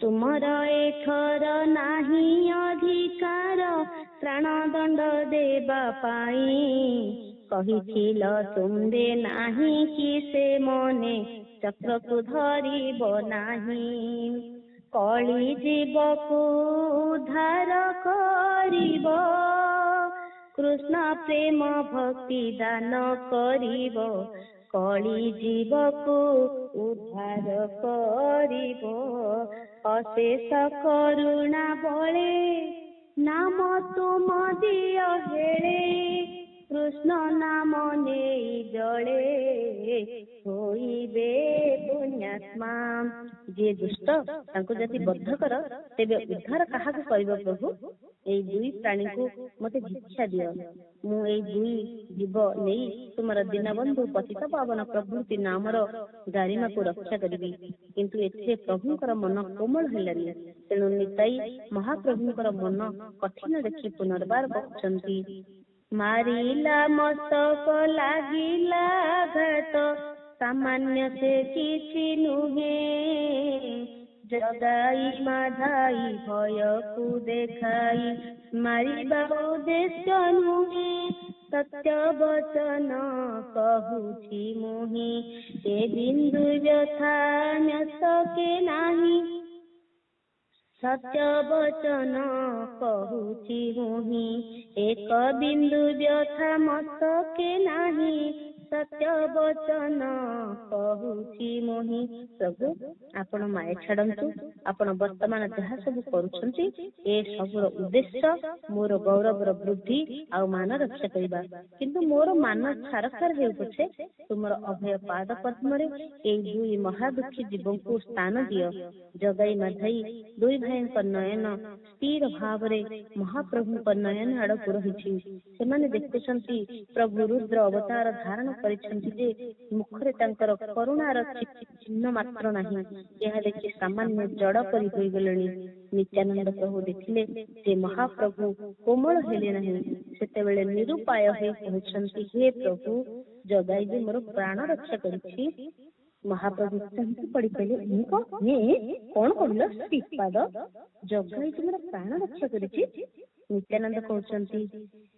ତୁମର ଏଥର ନାହିଁ ଅଧିକାର ପ୍ରାଣ ଦଣ୍ଡ ଦେବା ପାଇଁ, କହିଥିଲ ତୁମ୍ଭେ ନାହିଁ କି ସେ ମନେ ଚକ୍ରକୁ ଧରିବ ନାହିଁ। କଳି ଜୀବକୁ ଉଦ୍ଧାର କରିବ, କୃଷ୍ଣ ପ୍ରେମ ଭକ୍ତି ଦାନ କରିବ। କଳି ଜୀବକୁ ଉଦ୍ଧାର କରିବ, ଅଶେଷ କରୁଣା ବଳେ ନାମ ତୁମ ଦିଅ ହେଳେ। କୃଷ୍ଣ ନାମ ନେଇ ଜଳେ ହୋଇବେ ପୁଣ୍ୟାତ୍ମା। ଯିଏ ଦୁଷ୍ଟ ତାଙ୍କୁ ଯଦି ବଦ୍ଧ କର ତେବେ ଉଦ୍ଧାର କାହାକୁ କରିବ ପ୍ରଭୁ? ଏଇ ଦୁଇ ପ୍ରାଣୀକୁ ମତେ ଭିକ୍ଷା ଦିଅ, ମୁଁ ଏଇ ଦୁଇ ଜୀବ ନେଇ ତୁମର ଦୀନବନ୍ଧୁ ପତିତ ପାବନ ପ୍ରଭୃତି ନାମର ଗାରିମାକୁ ରକ୍ଷା କରିବି। କିନ୍ତୁ ଏଥିରେ ପ୍ରଭୁଙ୍କର ମନ କୋମଳ ହେଲାନି। ତେଣୁ ନିତାଇ ମହାପ୍ରଭୁଙ୍କର ମନ କଠିନ ଦେଖି ପୁନର୍ବାର କହୁଛନ୍ତି, ମାରିଲା ମସ୍ତକ ଲାଗିଲା ଘାତ, ସାମାନ୍ୟ ସେ କିଛି ନୁହେଁ। ଜଗାଇ ମାଧାଇ ଭୟକୁ ଦେଖାଇ ମାରିବା ଉଦ୍ଦେଶ୍ୟ ନୁହେଁ। ସତ୍ୟ ବଚନ କହୁଛି ମୁହିଁ, ଏ ବିନ୍ଦୁ ବ୍ୟଥା ନ୍ୟସକେ ନାହିଁ। ସତ୍ୟ ବଚନ କହୁଛି ମୁହିଁ, ଏକ ବିନ୍ଦୁ ବ୍ୟଥା ମସ୍ତକେ ନାହିଁ। ସତ୍ୟ ବଚନ କହୁଛି ମୁହିଁ। ପ୍ରଭୁ ଆପଣ ମାୟା ଛାଡ଼ନ୍ତୁ। ଆପଣ ବର୍ତ୍ତମାନ ଯାହା ସବୁ କରୁଛନ୍ତି ଏ ସବୁର ଉଦ୍ଦେଶ୍ୟ ମୋର ଗୌରବର ବୃଦ୍ଧି ଆଉ ମାନ ରକ୍ଷା କରିବା। କିନ୍ତୁ ମୋର ମାନ ଛାରଖାର ହେଉ ପଛେ ତୁମର ଅଭୟ ପାଦ ପଦ୍ମରେ ଏଇ ଦୁଇ ମହାଦୁଃଖୀ ଜୀବଙ୍କୁ ସ୍ଥାନ ଦିଅ। ଜଗାଇ ମାଧାଇ ଦୁଇ ଭାଇଙ୍କ ନୟନ ସ୍ଥିର ଭାବରେ ମହାପ୍ରଭୁଙ୍କ ନୟନ ଆଡ଼କୁ ରହିଛି। ସେମାନେ ଦେଖୁଛନ୍ତି ପ୍ରଭୁ ରୁଦ୍ର ଅବତାର ଧାରଣ କରିଛନ୍ତି ଯେ ମୁଖରେ ତାଙ୍କର କରୁଣାର ଚିହ୍ନ ମାତ୍ର ନାହିଁ। ଏହା ଦେଖି ସାମାନ୍ୟ ଜଡ଼ ପରି ହୋଇଗଲେଣି। ନିତ୍ୟାନନ୍ଦ ପ୍ରଭୁ ଦେଖିଲେ ଯେ ମହାପ୍ରଭୁ କୋମଳ ହେଲେ ନାହିଁ। ସେତେବେଳେ ନିରୁପାୟ ହୋଇ କହୁଛନ୍ତି, ହେ ପ୍ରଭୁ, ଜଗାଇ ଯେ ମୋର ପ୍ରାଣ ରକ୍ଷା କରିଛି। ମହାପ୍ରଭୁ ଚାହିଁକି ପଡ଼ି କହିଲେ, କଣ କହିଲ ଶ୍ରୀପାଦ? ଜଗାଇ ତୁମର ପ୍ରାଣ ରକ୍ଷା କରିଛି? ନିତ୍ୟାନନ୍ଦ କହୁଛନ୍ତି,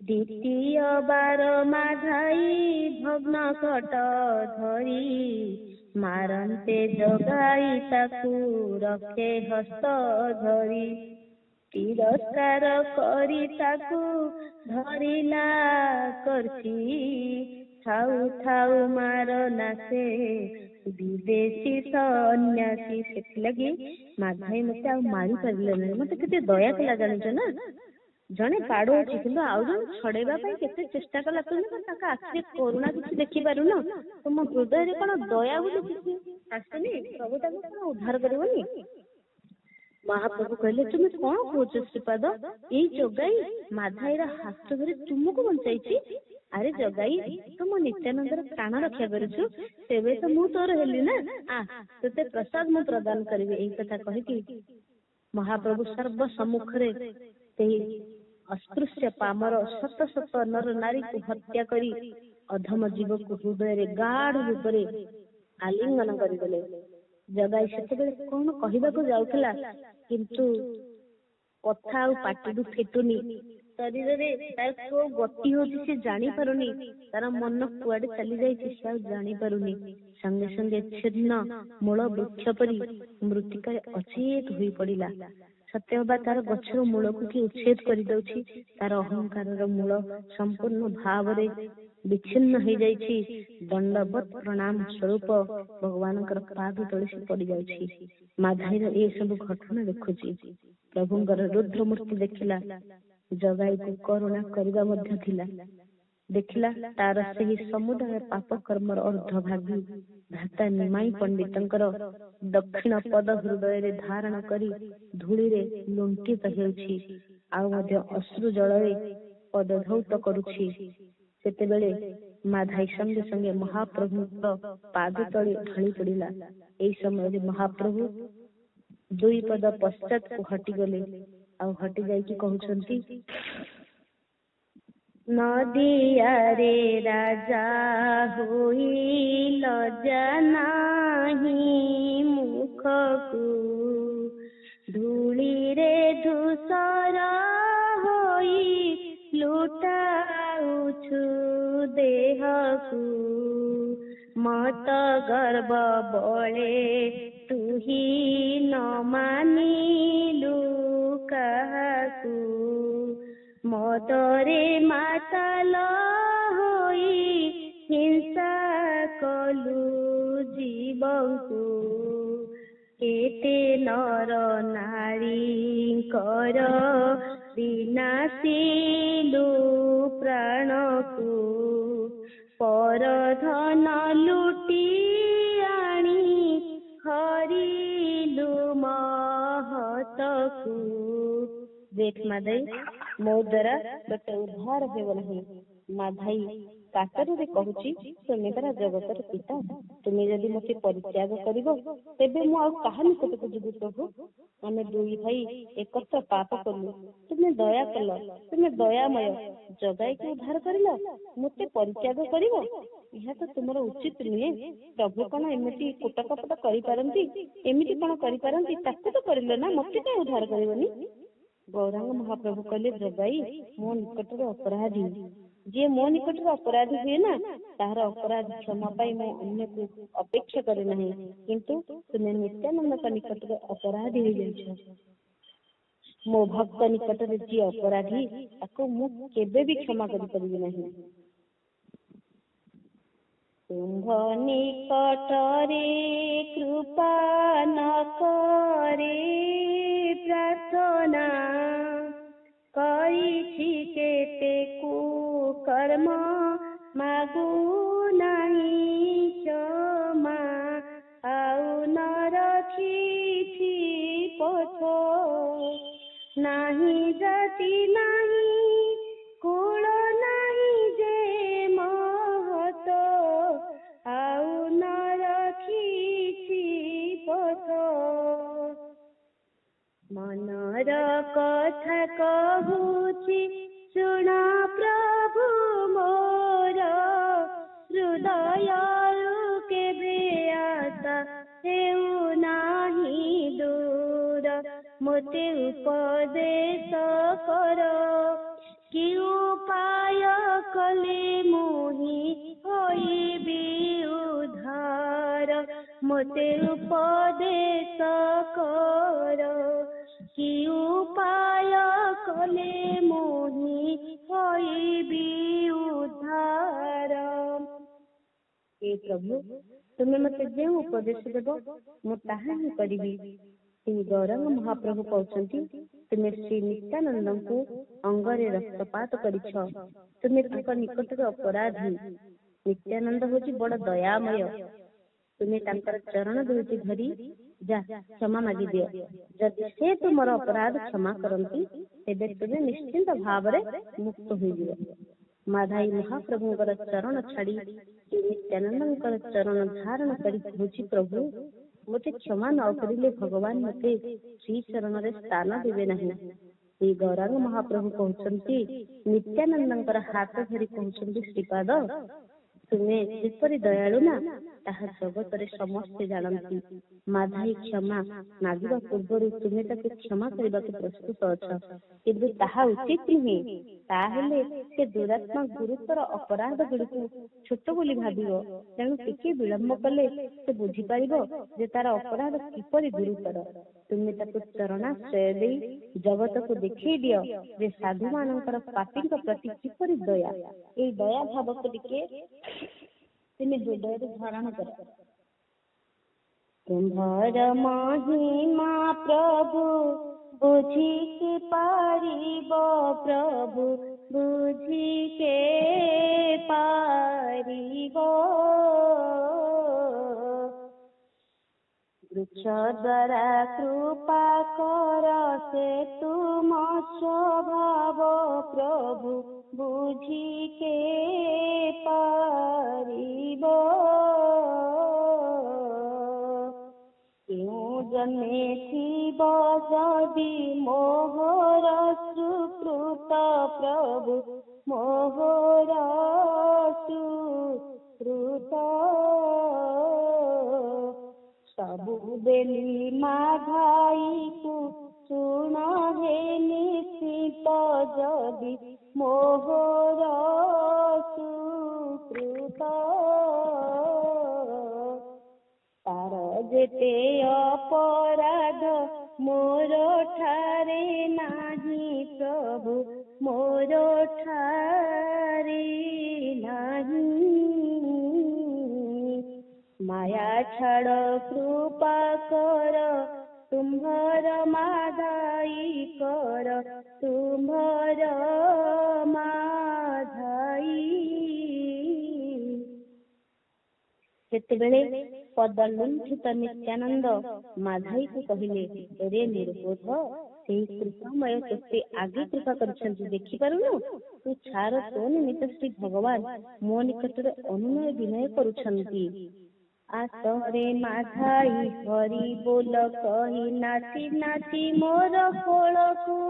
ଦ୍ୱିତୀୟ ବାର ମାଧାଇ ଭଗ୍ନ ଘଟ ଧରି ମାରନ୍ତେ ଜଗାଇ ତାକୁ ରଖେ ହସ୍ତ ଧରି। ତିରସ୍କାର କରି ତାକୁ ଧରିଲା କରିଛି, ଥାଉ ଥାଉ ମାର ନାଶେ ବିଦେଶୀ ସନ୍ୟାସୀ। ସେଥିଲାଗି ମାଧାଇ ମତେ ଆଉ ମାରି ପାରିଲେ ନାହିଁ। ମତେ କେତେ ଦୟା କଲା ଜାଣିଛ ନା? ଜଣେ ବାଡଉଛି କିନ୍ତୁ ଆଉ ଜଣେ ଛଡେଇବା ପାଇଁ କେତେ ଚେଷ୍ଟା କଲା। ତୁମେ ତାଙ୍କ ଆଖିରେ କରୁଣା କିଛି ଦେଖିପାରୁନ? ତୁମ ହୃଦୟରେ କଣ ଦୟା ବୋଲି କିଛି ଆସୁନି? ପ୍ରଭୁ ତାକୁ କଣ ଉଦ୍ଧାର କରିବନି? ମହାପ୍ରଭୁ କହିଲେ, ତୁମେ କଣ କହୁଛ ଶ୍ରୀପାଦ? ଏଇ ଜଗାଇ ମାଧାଇର ହାତ ଧରି ତୁମକୁ ବଞ୍ଚାଇଛି। ଆରେ ଜଗାଇ, ତୁ ମୋ ନିତ୍ୟାନନ୍ଦର ପ୍ରାଣ ରକ୍ଷା କରିଛୁ, ତେବେ ତ ମୁଁ ତୋର ହେଲି ନା। ତୋତେ ପ୍ରସାଦ ମୁଁ ପ୍ରଦାନ କରିବି। ଏଇ କଥା କହିକି ମହାପ୍ରଭୁ ସର୍ବ ସମ୍ମୁଖରେ ସେହି ଅସ୍ପୃଶ୍ୟ ପାମର ଶତ ଶତ ନର ନାରୀକୁ ହତ୍ୟା କରି ଅଧମ ଜୀବକୁ ହୃଦୟରେ ଗାଢ ରୂପରେ ଆଲିଙ୍ଗନ କରିଦେଲେ। ଜଗାଇ ସେତେବେଳେ କଣ କହିବାକୁ ଯାଉଥିଲା, କିନ୍ତୁ କଥା ଆଉ ପାଟିରୁ ଫିଟୁନି। ଶରୀରରେ ତାର କୋଉ ଗତି ହଉଛି ସେ ଜାଣିପାରୁନି। ତାର ମନ କୁଆଡେ ଚାଲି ଯାଇଛି ସେ ଆଉ ଜାଣିପାରୁନି। ସଙ୍ଗେ ସଙ୍ଗେ ଛିନ୍ନ ମୂଳ ବୃକ୍ଷ ପରି ମୃତ୍ତିକାରେ ଅଚେତ ହୋଇ ପଡିଲା। ସତ୍ୟବା ତାର ଗଛର ମୂଳକୁ କି ଉଚ୍ଛେଦ କରିଦଉଛି। ତାର ଅହଙ୍କାରର ମୂଳ ସମ୍ପୂର୍ଣ୍ଣ ଭାବରେ ବିଚ୍ଛିନ୍ନ ହେଇଯାଇଛି। ଦଣ୍ଡବତ ପ୍ରଣାମ ସ୍ୱରୂପ ଭଗବାନଙ୍କର ପାଦ ତଳେ ସେ ପଡିଯାଉଛି। ମାଧାଇର ଏ ସବୁ ଘଟଣା ଦେଖୁଛି। ପ୍ରଭୁଙ୍କର ରୁଦ୍ର ମୂର୍ତ୍ତି ଦେଖିଲା। ଜଗାଇକୁ କରୁଣା କରିବା ମଧ୍ୟ ଥିଲା। ଦେଖିଲା ତାର ସେହି ସମୁଦାୟ ପାପ କର୍ମର ଅର୍ଦ୍ଧଭାଗୀ ଭ୍ରାତା ନିମାଇ ପଣ୍ଡିତଙ୍କର ଦକ୍ଷିଣ ପଦ ହୃଦୟରେ ଧାରଣ କରି ଧୂଳିରେ ଲୁଣ୍ଠିତ ହେଉଛି, ଆଉ ମଧ୍ୟ ଅଶ୍ରୁ ଜଳରେ ପଦଧୌତ କରୁଛି। ସେତେବେଳେ ମାଧାଇ ସଙ୍ଗେ ସଙ୍ଗେ ମହାପ୍ରଭୁଙ୍କ ପାଦ ତଳେ ଢଳି ପଡିଲା। ଏଇ ସମୟରେ ମହାପ୍ରଭୁ ଦୁଇ ପଦ ପଶ୍ଚାତକୁ ହଟିଗଲେ, ଆଉ ହଟି ଯାଇକି କହୁଛନ୍ତି, ନଦିଆରେ ରାଜା ହୋଇ ଲଜ୍ଜା ନାହିଁ ମୁଖକୁ, ଧୂଳିରେ ଧୂସର ହୋଇ ଲୁଟାଉଛୁ ଦେହକୁ ମତ ଗର୍ବ ବଳେ ତୁହି ନ ମାନିଲୁ କାହାକୁ ମଦରେ ମାତାଲ ହୋଇ ହିଂସା କଲୁ ଜୀବଙ୍କୁ କେତେ ନର ନାରୀଙ୍କର ବିନାଶିଲୁ ପ୍ରାଣକୁ ପରଧନ ଲୁଟି ଆଣି ହରିଲୁ ମହତକୁ। देख माधाई मो द्वारा गोटे उद्धार हेब नहीं। माधाई कातरे कहूची तुम द्वारा जगतर पिता तुम्हें जदि मत परित्याग कर तेबे मु कहा निकटक जीवि प्रभु। आम दुई भाई एकत्र पाप कलु तुम्हें दया कल तुम्हें दयामय जगाई के उद्धार कर मत परित्याग कर यह तो तुम उचित नुहे। प्रभु कौन एमती कुटकपट करपारती एमती कौन करपारती ताकू तो कर ना मत क्या उद्धार करनी। गौरांग महाप्रभु कहले जगाई मो निकटर अपराधी जे मो निकटर अपराधी हुए ना तार अपराध क्षमा पाई मो अन्य को अपेक्षा करे नहीं किंतु तुम्हें नित्यानंद का निकटर अपराधी हो जाइछ। मो भक्त निकटर जी अपराधी ताको मु केबे भी क्षमा करि परिबे नहीं। तुम्भ निकटरे कृपा न करे प्रार्थना करिछि केते कुकर्म मागु नहीं क्षमा आउ न रखिछि पथ नाही जाति नाही कुल नाही जे महत आउ न रखिछि पथ मनर कथा कहूछि शुण प्रभु मोर हृदय केबे आशा हेउ नाही दूर मोते उपदेश कर कि उपाय कले मोहि होइबि उद्धार मोते उपदेश कर कि उपाय कले मोहि होइबि उद्धार। हे प्रभु तुम्हें मते जे उपदेश देव मु ताहा ही करिबि। श्री गौरांग महाप्रभु कहउछंती तुम्हें श्री नित्यानंद को अंगरे रक्तपात करिछ तुम्हें तांक निकट अपराधी। नित्यानंद होची बड़ दयामय तुम्हें तांकर चरण दुईटी धरी जा क्षमा मागी दियो जदि से तुमर अपराध क्षमा करंती तेबे तुमे निश्चिंत भाव मुक्त होइजियो। माधाई महाप्रभुंकर चरण छाड़ी नित्यानंदंकर चरण धारण करी कहूची प्रभु मोते क्षमा न करिले भगवान मते श्री चरण रे स्थान देबे नहीं। श्री गौरांग महाप्रभु कहउछंती नित्यानंदंकर हाथ धरी कहउछंती श्रीपाद तुम्हें जिपरि दयालु ना ताहा जगत रे समस्ते जानती। माधाई क्षमा मागिबा पूर्व तुम्हें ताके क्षमा करबा के प्रस्तुत अछ किंतु ताहा उचित नुहे। ताहेले से दुरात्मा गुरुतर अपराध गुड़िक छोट बोली भाबिबो तेणु टिके विलंब कले से बुझी पारिबो जे तार अपराध किपरि गुरुतर। तुम्हें ताको चरणाश्रय देई जगत को देखै दियो जे साधु मानकर पापीक प्रति किपरि दया ए दया भाव को टिके तुम्हें हृदय धारण कर। तुम्हार महिमा प्रभु बुझी के पारिब प्रभु बुझी के पारिब वृक्ष द्वारा कृपा कर से तुम स्वभाव प्रभु बुझी के पारिब क्यों जन्मे थीब जदि मोहर सुकृत प्रभु मोहर सुकृत सबु बेली माघाई को सुन हे निश्चित जदि मोहर सुकृत तार जेते अपराध मोर ठारे नाही प्रभु मोर ठारे नाही माया छाड़ कृपा कर तुम्हर माधाई कर तुम्हर माधाई सेतेबेले पद लुंठित नित्यानंद माधाई को कहले रे निरुपोध से कृपामय तोते आगे कृपा करछन्ति देखि पारुनु तू छार तो निमित्त श्री भगवान मो निकटरे अनुनय विनय करुछन्ति आसरे माधाई हरि बोल कही नाची नाची मोर कोलकु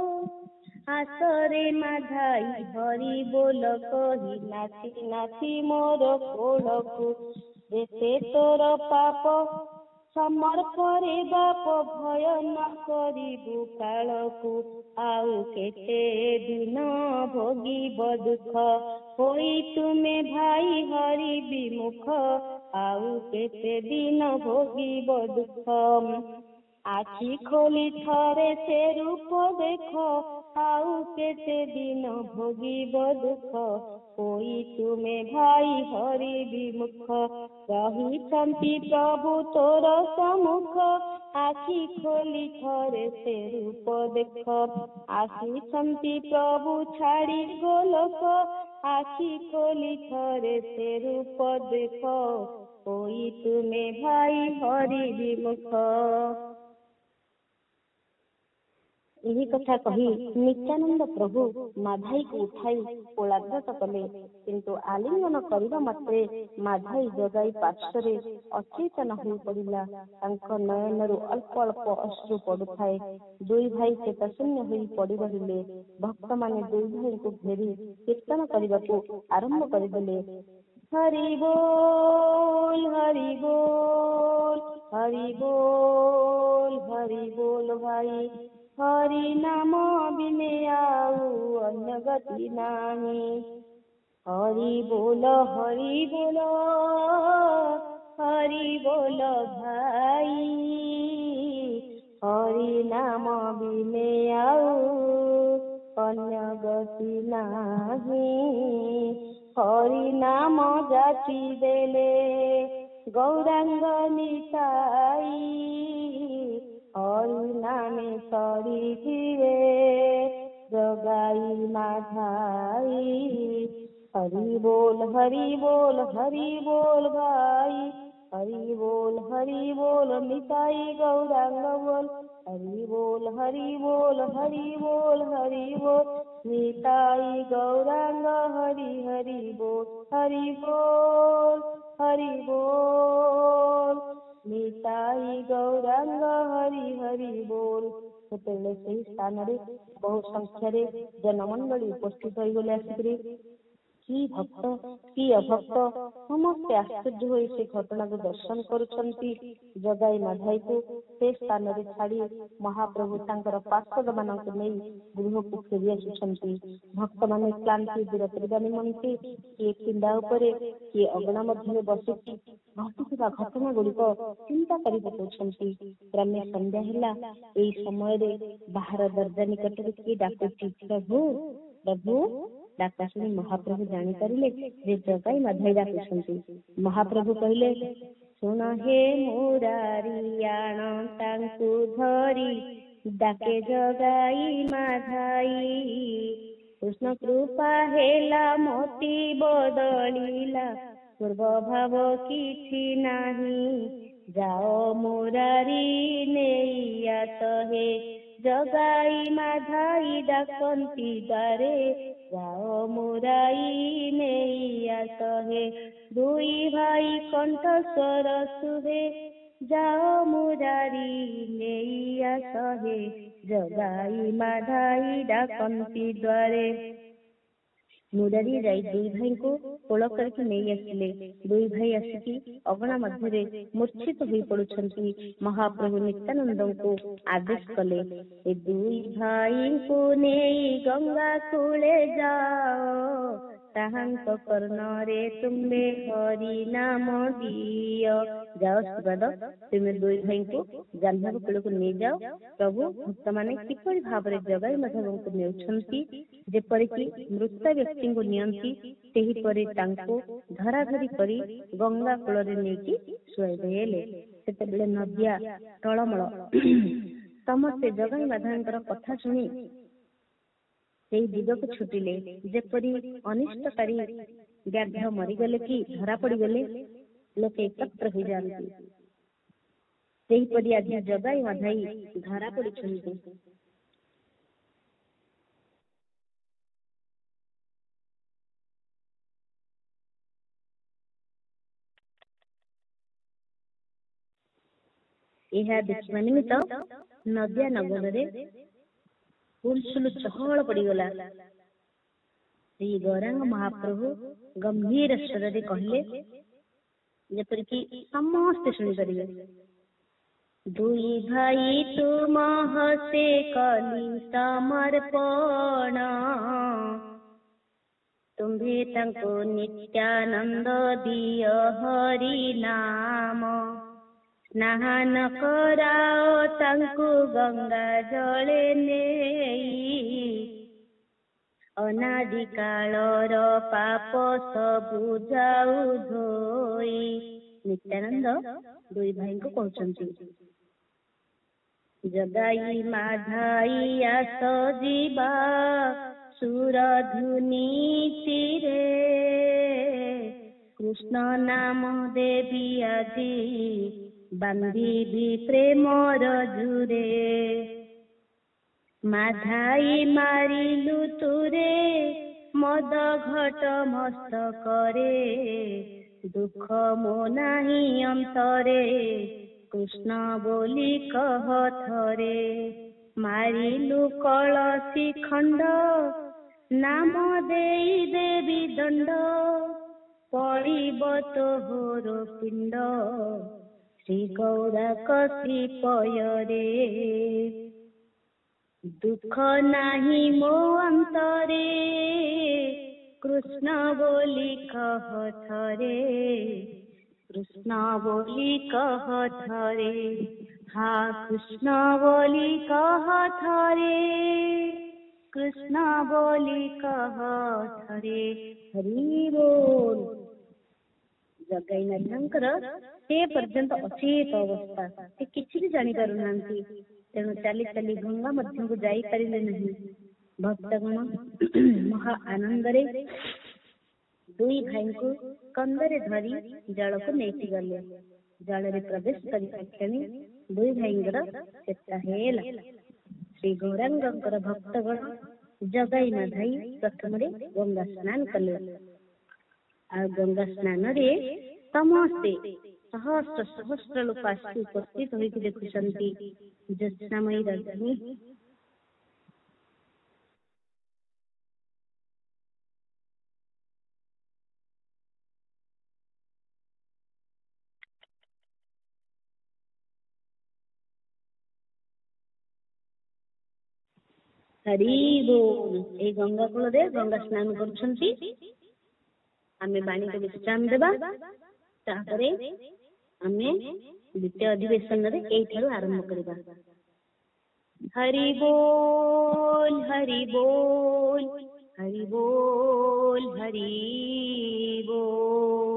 आसरे माधाई हरि बोल कही नाची नाची मोर कोलकु देते तोर पाप समर्पणे बाप भय न करिबु कालकु आउ केते दिन भोगिब दुख होई तुमे भाई हरि विमुख आउ केते दिन भोगिब दुख आखि खोली थरे से रूप देख आउ केते दिन भोगिब दुख होई तुमे भाई हरि विमुख रहिछन्ति प्रभु तोर सम्मुख आखि खोली थरे से रूप देख आसिछन्ति प्रभु छाड़ी गोलोक आखि खोली थरे से रूप देख होई तुमे भाई हरि विमुख। यही कथा कही नित्यानंद प्रभु माधाई को उठाई कोलाग्रत कले किंतु आलिंगन करबा मात्रे माधाई जगाई पार्श्वरे अचेतन हो पड़िला नयनरु अल्प अल्प अश्रु पड़ुଥାଏ दुई भाई चेताशून्य होई पड़ी रहिले भक्त माने दुई भाई को घेरी कीर्तन करबाकू आरंभ करदेले हरि बोल हरि बोल हरि बोल हरि बोल भाई हरि नाम बिने आउ अन्य गति नाही हरि बोल हरि बोल हरि बोल भाई हरि नाम बिने आउ अन्य गति नाही हरि नाम जाति देले गौरांग निताई हरि नामे तरी जीवे जगाई माधाई हरि बोल हरि बोल हरि बोल भाई हरि बोल निताई गौरांग बोल हरि बोल हरि बोल हरि बोल हरि बोल निताई गौरांग हरि हरि बोल हरि बोल हरि बोल निताई गौरांग हरि हरि बोल। सेतेबेले सेही स्थान रे बहु संख्यारे जनमंडली उपस्थित होई गले आसिकरी कि भक्त कि अभक्त समस्ते आश्चर्य होई से घटना को दर्शन करुछंती जगाई माधाई को से स्थान रे छाड़ी महाप्रभु तांकर पार्षद मानक नै गृह को फेरी आसुछंती भक्त माने क्लांति दूर करबा निमंते कि किंदा उपरे कि अगणा मध्य बसिकी घटुवा घटना गुड़िक चिंता करि पकाउछंती क्रमे संध्या ହେଲା एई समय रे बाहर दरजा निकट रे कि डाकुची प्रभु प्रभु डाका सुनी महाप्रभु जानी पारिले जे जगाई माधाई डाकुछंती महाप्रभु कहिले सुन हे मुरारियाण तांकु धरी डाके जगाई माधाई कृष्ण कृपा हेला मोती बदलिला पूर्व भाव किछि नाही जाओ मुरारी नेइया सहे जगाई माधाई डाकंती द्वारे जाओ मुरारी नेइया सहे दुई भाई कंठ स्वर सुहे जाओ मुरारी नेइया सहे जगाई माधाई डाकंती द्वारे मुरारी जाई दुई भाई को कोल करके नहीं आसिले दुई भाई आसिकी अगणा मध्य मूर्छित हो पड़ुछंती महाप्रभु नित्यानंद को आदेश कले ए दुई भाई को नहीं गंगा कूले जाओ ତାହାଙ୍କ କର୍ଣ୍ଣରେ ତୁମେ ହରି ନାମ ଦିଅ। ଯାଅ ସୁବାଦ, ତୁମେ ଦୁଇ ଭାଇଙ୍କୁ ଜାହ୍ନବ କୂଳକୁ ନେଇଯାଅ। ପ୍ରଭୁ ଭକ୍ତମାନେ କିପରି ଭାବରେ ଜଗାଇ ମାଧବଙ୍କୁ ନେଉଛନ୍ତି, ଯେପରିକି ମୃତ ବ୍ୟକ୍ତିଙ୍କୁ ନିଅନ୍ତି, ସେହିପରି ତାଙ୍କୁ ଧରାଧରି କରି ଗଙ୍ଗା କୂଳରେ ନେଇକି ଶୁଆଇ ଦେଲେ। ସେତେବେଳେ ନଦିଆ ଟଳମଳ ସମସ୍ତେ ଜଗାଇ ମାଧବଙ୍କର କଥା ଶୁଣି ସେଇ ଦିଗକୁ ଛୁଟିଲେ। ଯେପରି ଅନିଷ୍ଟକାରୀ ବ୍ୟାଘ୍ର ମରିଗଲେ କି ଧରା ପଡିଗଲେ ଲୋକେ ଏକତ୍ର ହୋଇଯାଆନ୍ତି, ସେହିପରି ଆଜି ଜଗାଇ ମାଧାଇ ଧରା ପଡିଛନ୍ତି। ଏହା ଦେଖିବା ନିମିତ୍ତ ନଦିଆ ନଗରରେ ହୁଲସୁଲ ଚହଳ ପଡିଗଲା। ଶ୍ରୀ ଗୌରାଙ୍ଗ ମହାପ୍ରଭୁ ଗମ୍ଭୀର ସ୍ୱରରେ କହିଲେ, ଯେପରିକି ସମସ୍ତେ ଶୁଣିପାରିବେ। ଦୁଇ ଭାଇ ତୁମ ହସେ କଲି ସମର୍ପଣ, ତୁମ୍ଭେ ତାଙ୍କୁ ନିତ୍ୟାନନ୍ଦ ଦିଅ ହରି ନାମ। ସ୍ନାନ କରାଅ ତାଙ୍କୁ ଗଙ୍ଗା ଜଳେ ନେଇ, ଅନାଦି କାଳର ପାପ ସବୁ ଯାଉ ଧୋଇ। ନିତ୍ୟାନନ୍ଦ ଦୁଇ ଭାଇଙ୍କୁ କହୁଛନ୍ତି, ଜଗାଇ ମାଧାଇ ଆସ ଯିବା ସୁରଧୁନୀତିରେ, କୃଷ୍ଣ ନାମ ଦେବି ଆଜି ବାନ୍ଧିବି ପ୍ରେମର ଜୁରେ। ମାଧାଇ ମାରିଲୁ ତୁରେ ମଦ ଘଟ ମସ୍ତକରେ, ଦୁଃଖ ମୋ ନାହିଁ ଅନ୍ତରେ କୃଷ୍ଣ ବୋଲି କହ ଥରେ। ମାରିଲୁ କଳସି ଖଣ୍ଡ ନାମ ଦେଇ ଦେବି ଦଣ୍ଡ, ପଡ଼ିବ ତୋହର ପିଣ୍ଡ ଶ୍ରୀ ଗୌରା କସି ପୟରେ। ଦୁଃଖ ନାହିଁ ମୋ ଅନ୍ତରେ କୃଷ୍ଣ ବୋଲି କହ ଥରେ, କୃଷ୍ଣ ବୋଲି କହ ଥରେ। हा କୃଷ୍ଣ ବୋଲି କହ ଥରେ, କୃଷ୍ଣ ବୋଲି କହ ଥରେ। ହରି ବୋଲ। ଜଗନ୍ନାଥଙ୍କର ସେ ପର୍ଯ୍ୟନ୍ତ ଅଚେତ ଅବସ୍ଥା, ସେ କିଛି ବି ଜାଣିପାରୁନାହାନ୍ତି। ତେଣୁ ଚାଲି ଚାଲି ଗଙ୍ଗା ମଧ୍ୟକୁ ଯାଇପାରିଲେ ନାହିଁ। ଭକ୍ତଗଣ ମହା ଆନନ୍ଦରେ ଦୁଇ ଭାଇଙ୍କୁ କନ୍ଦରେ ଧରି ଜଳକୁ ନେଇକି ଗଲେ। ଜଳରେ ପ୍ରବେଶ କରିବା କ୍ଷଣି ଦୁଇ ଭାଇଙ୍କର ଚେତା ହେଲା। ଶ୍ରୀ ଗୌରାଙ୍ଗଙ୍କର ଭକ୍ତଗଣ ଜଗାଇ ମାଧାଇ ପ୍ରଥମରେ ଗଙ୍ଗା ସ୍ନାନ କଲେ। ଆଉ ଗଙ୍ଗା ସ୍ନାନରେ ସମସ୍ତେ ସହସ୍ର ସହସ୍ର ଲୋକ ଆସି ଉପସ୍ଥିତ ହୋଇକି ଦେଖୁଛନ୍ତି। ଜ୍ୟୋତ୍ସ୍ନାମୟୀ ରଜନୀ ହରି ବୋଲ। ଏଇ ଗଙ୍ଗା କୂଳରେ ଗଙ୍ଗା ସ୍ନାନ କରୁଛନ୍ତି। ଆମେ ବାଣୀକୁ ବିଶ୍ରାମ ଦେବା, ତାପରେ ଆମେ ଦ୍ୱିତୀୟ ଅଧିବେଶନରେ ଏଇଠାରୁ ଆରମ୍ଭ କରିବା। ହରି ବୋଲ, ହରି ବୋଲ, ହରି ବୋଲ, ହରି ବୋଲ।